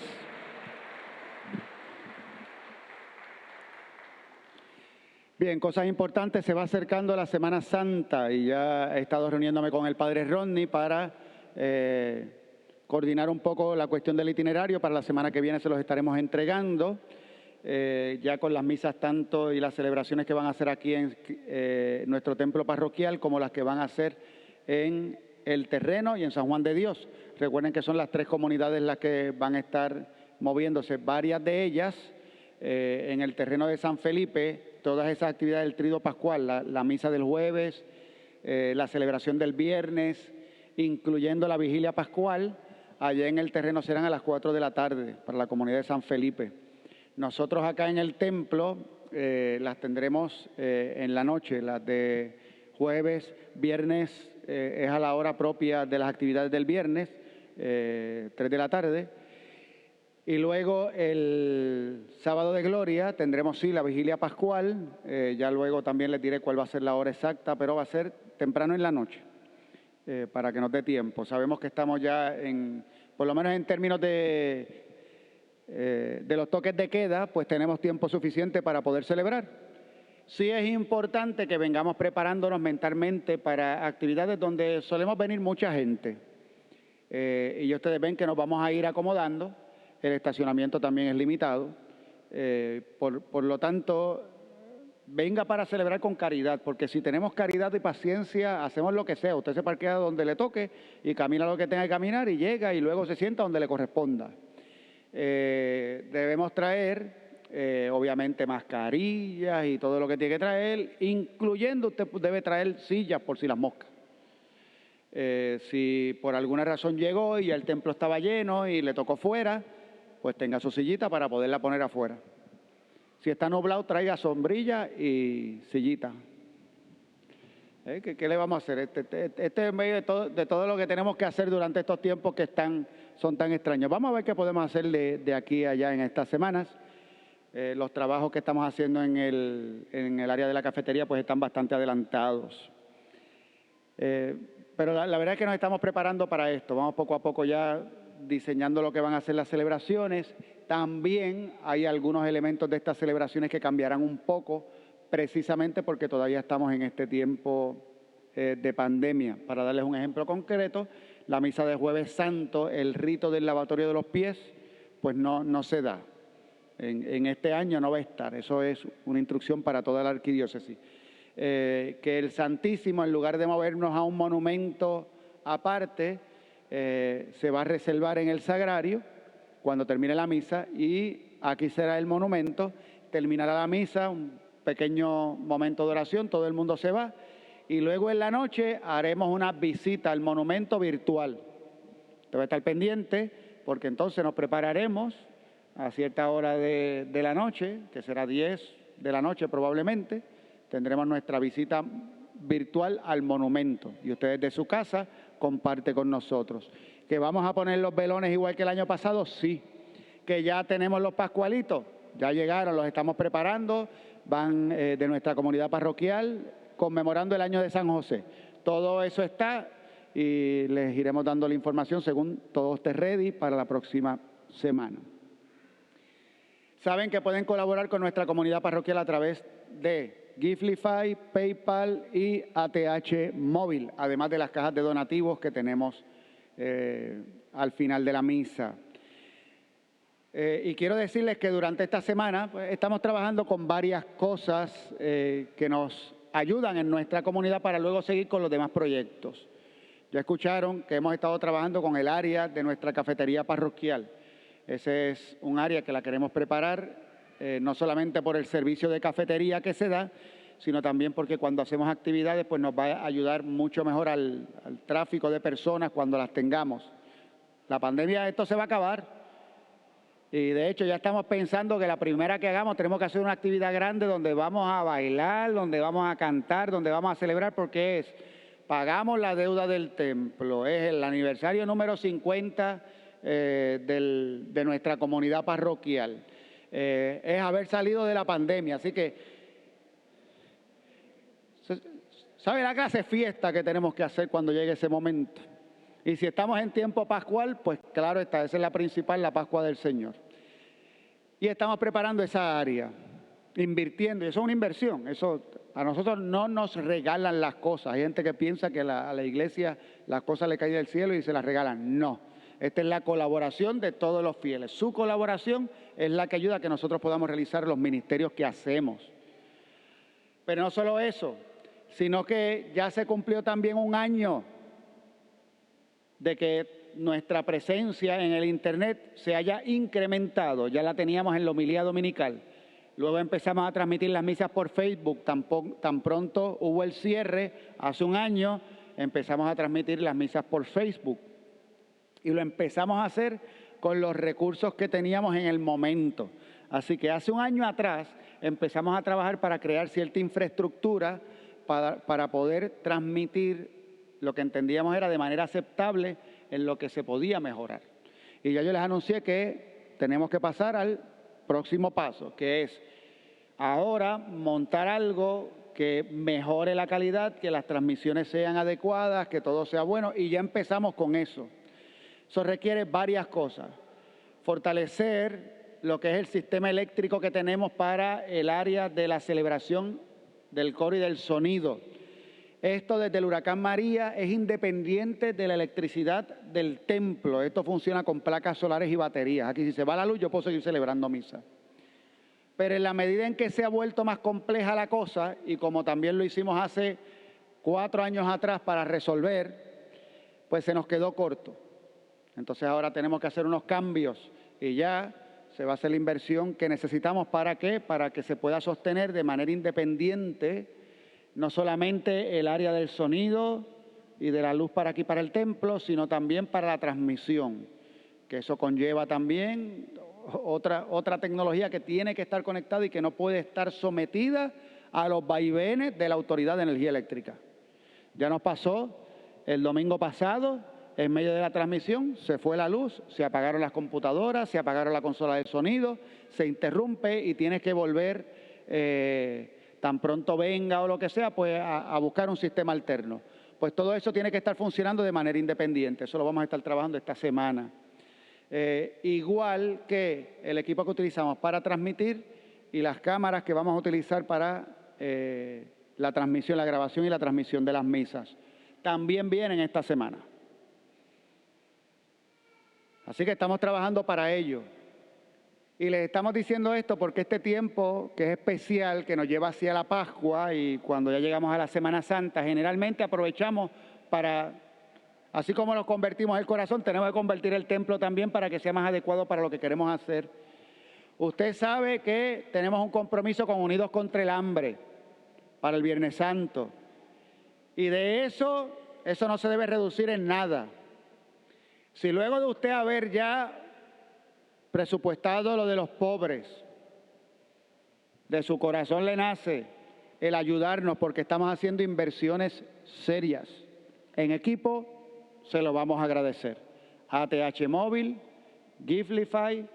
Bien, cosas importantes, se va acercando la Semana Santa y ya he estado reuniéndome con el padre Rodney para coordinar un poco la cuestión del itinerario. Para la semana que viene se los estaremos entregando, ya con las misas tanto y las celebraciones que van a hacer aquí en nuestro templo parroquial como las que van a hacer en el terreno y en San Juan de Dios. Recuerden que son las 3 comunidades las que van a estar moviéndose, varias de ellas en el terreno de San Felipe. Todas esas actividades del Tríodo Pascual, la misa del jueves, la celebración del viernes, incluyendo la vigilia pascual, allá en el terreno serán a las 4 de la tarde para la comunidad de San Felipe. Nosotros acá en el templo las tendremos en la noche, las de jueves, viernes es a la hora propia de las actividades del viernes, 3 de la tarde. Y luego el sábado de gloria tendremos sí la vigilia pascual, ya luego también les diré cuál va a ser la hora exacta, pero va a ser temprano en la noche, para que nos dé tiempo. Sabemos que estamos ya por lo menos en términos de los toques de queda, pues tenemos tiempo suficiente para poder celebrar. Sí es importante que vengamos preparándonos mentalmente para actividades donde solemos venir mucha gente. Y ustedes ven que nos vamos a ir acomodando. El estacionamiento también es limitado. Por lo tanto, venga para celebrar con caridad, porque si tenemos caridad y paciencia, hacemos lo que sea. Usted se parquea donde le toque y camina lo que tenga que caminar y llega y luego se sienta donde le corresponda. Debemos traer, obviamente, mascarillas y todo lo que tiene que traer, incluyendo usted debe traer sillas por si las moscas. Si por alguna razón llegó y el templo estaba lleno y le tocó fuera, pues tenga su sillita para poderla poner afuera. Si está nublado, traiga sombrilla y sillita. ¿Qué le vamos a hacer? Este es medio de todo lo que tenemos que hacer durante estos tiempos que son tan extraños. Vamos a ver qué podemos hacer de aquí a allá en estas semanas. Los trabajos que estamos haciendo en el área de la cafetería pues están bastante adelantados. Pero la verdad es que nos estamos preparando para esto. Vamos poco a poco ya diseñando lo que van a ser las celebraciones. También hay algunos elementos de estas celebraciones que cambiarán un poco, precisamente porque todavía estamos en este tiempo de pandemia. Para darles un ejemplo concreto, la misa de Jueves Santo, el rito del lavatorio de los pies, pues no se da. En este año no va a estar. Eso es una instrucción para toda la arquidiócesis. Que el Santísimo, en lugar de movernos a un monumento aparte, se va a reservar en el sagrario cuando termine la misa y aquí será el monumento. Terminará la misa, un pequeño momento de oración, todo el mundo se va y luego en la noche haremos una visita al monumento virtual. Usted va a estar pendiente porque entonces nos prepararemos a cierta hora de la noche, que será 10 de la noche probablemente. Tendremos nuestra visita virtual al monumento y ustedes de su casa comparte con nosotros. ¿Que vamos a poner los velones igual que el año pasado? Sí. ¿Que ya tenemos los pascualitos? Ya llegaron, los estamos preparando, van de nuestra comunidad parroquial conmemorando el año de San José. Todo eso está y les iremos dando la información según todo esté ready para la próxima semana. Saben que pueden colaborar con nuestra comunidad parroquial a través de Givelify, PayPal y ATH Móvil, además de las cajas de donativos que tenemos al final de la misa. Y quiero decirles que durante esta semana pues, estamos trabajando con varias cosas que nos ayudan en nuestra comunidad para luego seguir con los demás proyectos. Ya escucharon que hemos estado trabajando con el área de nuestra cafetería parroquial. Ese es un área que la queremos preparar, no solamente por el servicio de cafetería que se da, sino también porque cuando hacemos actividades pues nos va a ayudar mucho mejor al tráfico de personas cuando las tengamos. La pandemia, esto se va a acabar. Y de hecho ya estamos pensando que la primera que hagamos tenemos que hacer una actividad grande donde vamos a bailar, donde vamos a cantar, donde vamos a celebrar, porque pagamos la deuda del templo, es el aniversario número 50 de nuestra comunidad parroquial. Es haber salido de la pandemia, así que ¿Sabe la clase de fiesta que tenemos que hacer cuando llegue ese momento? Y si estamos en tiempo pascual, pues claro está, esa es la principal, la Pascua del Señor. Y estamos preparando esa área, invirtiendo, y eso es una inversión. Eso, a nosotros no nos regalan las cosas. Hay gente que piensa que a la iglesia las cosas le caen del cielo y se las regalan. No, esta es la colaboración de todos los fieles. Su colaboración es la que ayuda a que nosotros podamos realizar los ministerios que hacemos. Pero no solo eso, sino que ya se cumplió también un año de que nuestra presencia en el Internet se haya incrementado. Ya la teníamos en la homilía dominical. Luego empezamos a transmitir las misas por Facebook. Tan pronto hubo el cierre, hace un año, empezamos a transmitir las misas por Facebook. Y lo empezamos a hacer con los recursos que teníamos en el momento. Así que hace un año atrás empezamos a trabajar para crear cierta infraestructura para poder transmitir lo que entendíamos era de manera aceptable en lo que se podía mejorar. Y ya yo les anuncié que tenemos que pasar al próximo paso, que es ahora montar algo que mejore la calidad, que las transmisiones sean adecuadas, que todo sea bueno, y ya empezamos con eso. Eso requiere varias cosas. Fortalecer lo que es el sistema eléctrico que tenemos para el área de la celebración del coro y del sonido. Esto desde el huracán María es independiente de la electricidad del templo. Esto funciona con placas solares y baterías. Aquí si se va la luz yo puedo seguir celebrando misa. Pero en la medida en que se ha vuelto más compleja la cosa, y como también lo hicimos hace 4 años atrás para resolver, pues se nos quedó corto. Entonces ahora tenemos que hacer unos cambios y ya se va a hacer la inversión que necesitamos. ¿Para qué? Para que se pueda sostener de manera independiente no solamente el área del sonido y de la luz para aquí, para el templo, sino también para la transmisión, que eso conlleva también otra tecnología que tiene que estar conectada y que no puede estar sometida a los vaivenes de la Autoridad de Energía Eléctrica. Ya nos pasó el domingo pasado, en medio de la transmisión, se fue la luz, se apagaron las computadoras, se apagaron la consola de sonido, se interrumpe y tienes que volver tan pronto venga o lo que sea, pues a buscar un sistema alterno. Pues todo eso tiene que estar funcionando de manera independiente. Eso lo vamos a estar trabajando esta semana. Igual que el equipo que utilizamos para transmitir y las cámaras que vamos a utilizar para la transmisión, la grabación y la transmisión de las misas. También vienen esta semana. Así que estamos trabajando para ello. Y les estamos diciendo esto porque este tiempo que es especial, que nos lleva hacia la Pascua y cuando ya llegamos a la Semana Santa, generalmente aprovechamos para, así como nos convertimos el corazón, tenemos que convertir el templo también para que sea más adecuado para lo que queremos hacer. Usted sabe que tenemos un compromiso con Unidos contra el Hambre para el Viernes Santo. Y de eso no se debe reducir en nada. Si luego de usted haber ya presupuestado lo de los pobres, de su corazón le nace el ayudarnos porque estamos haciendo inversiones serias en equipo, se lo vamos a agradecer. ATH Móvil, Givelify,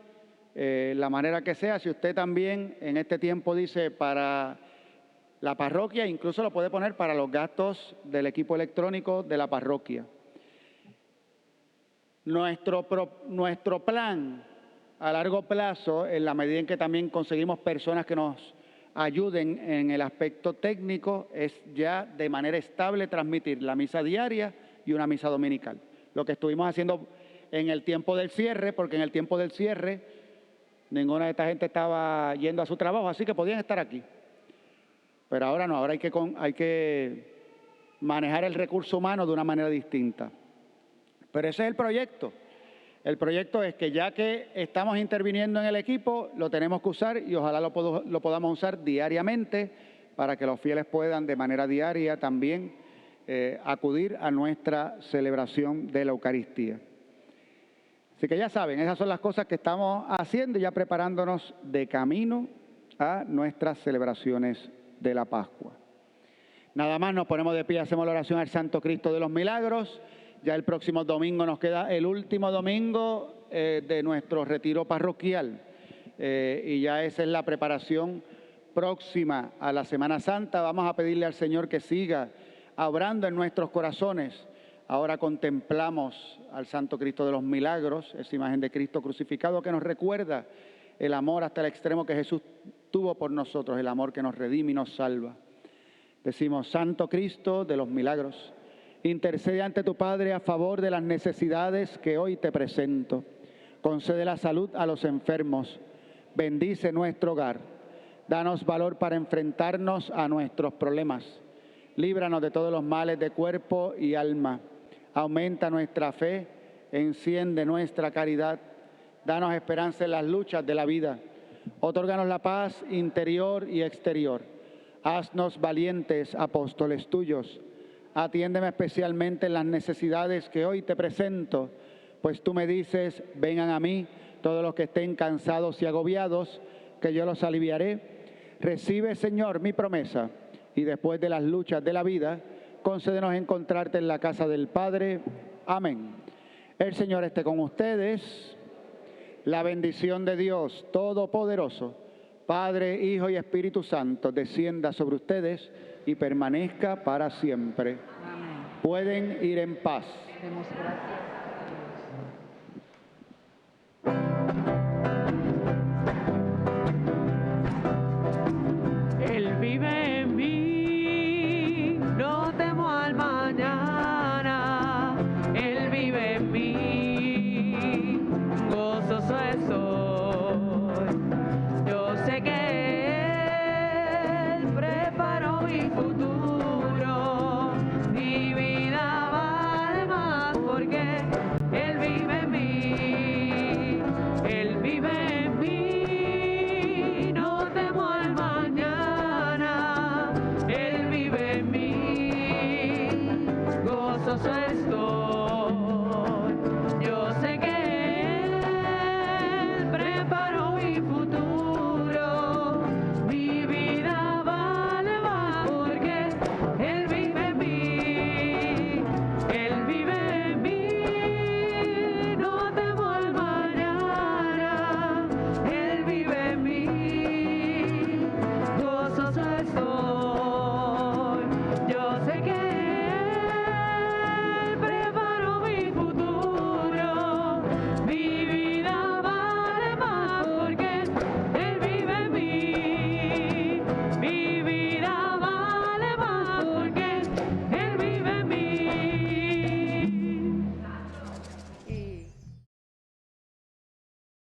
la manera que sea. Si usted también en este tiempo dice para la parroquia, incluso lo puede poner para los gastos del equipo electrónico de la parroquia. Nuestro plan a largo plazo, en la medida en que también conseguimos personas que nos ayuden en el aspecto técnico, es ya de manera estable transmitir la misa diaria y una misa dominical. Lo que estuvimos haciendo en el tiempo del cierre, porque en el tiempo del cierre ninguna de esta gente estaba yendo a su trabajo, así que podían estar aquí. Pero ahora no, ahora hay que manejar el recurso humano de una manera distinta. Pero ese es el proyecto. El proyecto es que ya que estamos interviniendo en el equipo, lo tenemos que usar y ojalá lo podamos usar diariamente para que los fieles puedan de manera diaria también acudir a nuestra celebración de la Eucaristía. Así que ya saben, esas son las cosas que estamos haciendo y ya preparándonos de camino a nuestras celebraciones de la Pascua. Nada más, nos ponemos de pie, hacemos la oración al Santo Cristo de los Milagros. Ya el próximo domingo nos queda el último domingo de nuestro retiro parroquial y ya esa es la preparación próxima a la Semana Santa. Vamos a pedirle al Señor que siga obrando en nuestros corazones. Ahora contemplamos al Santo Cristo de los Milagros, esa imagen de Cristo crucificado que nos recuerda el amor hasta el extremo que Jesús tuvo por nosotros, el amor que nos redime y nos salva. Decimos: Santo Cristo de los Milagros, intercede ante tu Padre a favor de las necesidades que hoy te presento. Concede la salud a los enfermos, bendice nuestro hogar, danos valor para enfrentarnos a nuestros problemas, líbranos de todos los males de cuerpo y alma, aumenta nuestra fe, enciende nuestra caridad, danos esperanza en las luchas de la vida, otórganos la paz interior y exterior, haznos valientes apóstoles tuyos, atiéndeme especialmente en las necesidades que hoy te presento, pues tú me dices: vengan a mí todos los que estén cansados y agobiados, que yo los aliviaré. Recibe, Señor, mi promesa, y después de las luchas de la vida, concédenos encontrarte en la casa del Padre. Amén. El Señor esté con ustedes. La bendición de Dios Todopoderoso, Padre, Hijo y Espíritu Santo, descienda sobre ustedes y permanezca para siempre. Amén. Pueden ir en paz. Demos gracias. Él vive en mí, no temo al mañana. Él vive en mí, gozoso estoy. Yo sé que Él preparó mi futuro, mi vida vale más porque Él vive en mí. Él vive en mí, no temo al mañana. Él vive en mí, gozoso es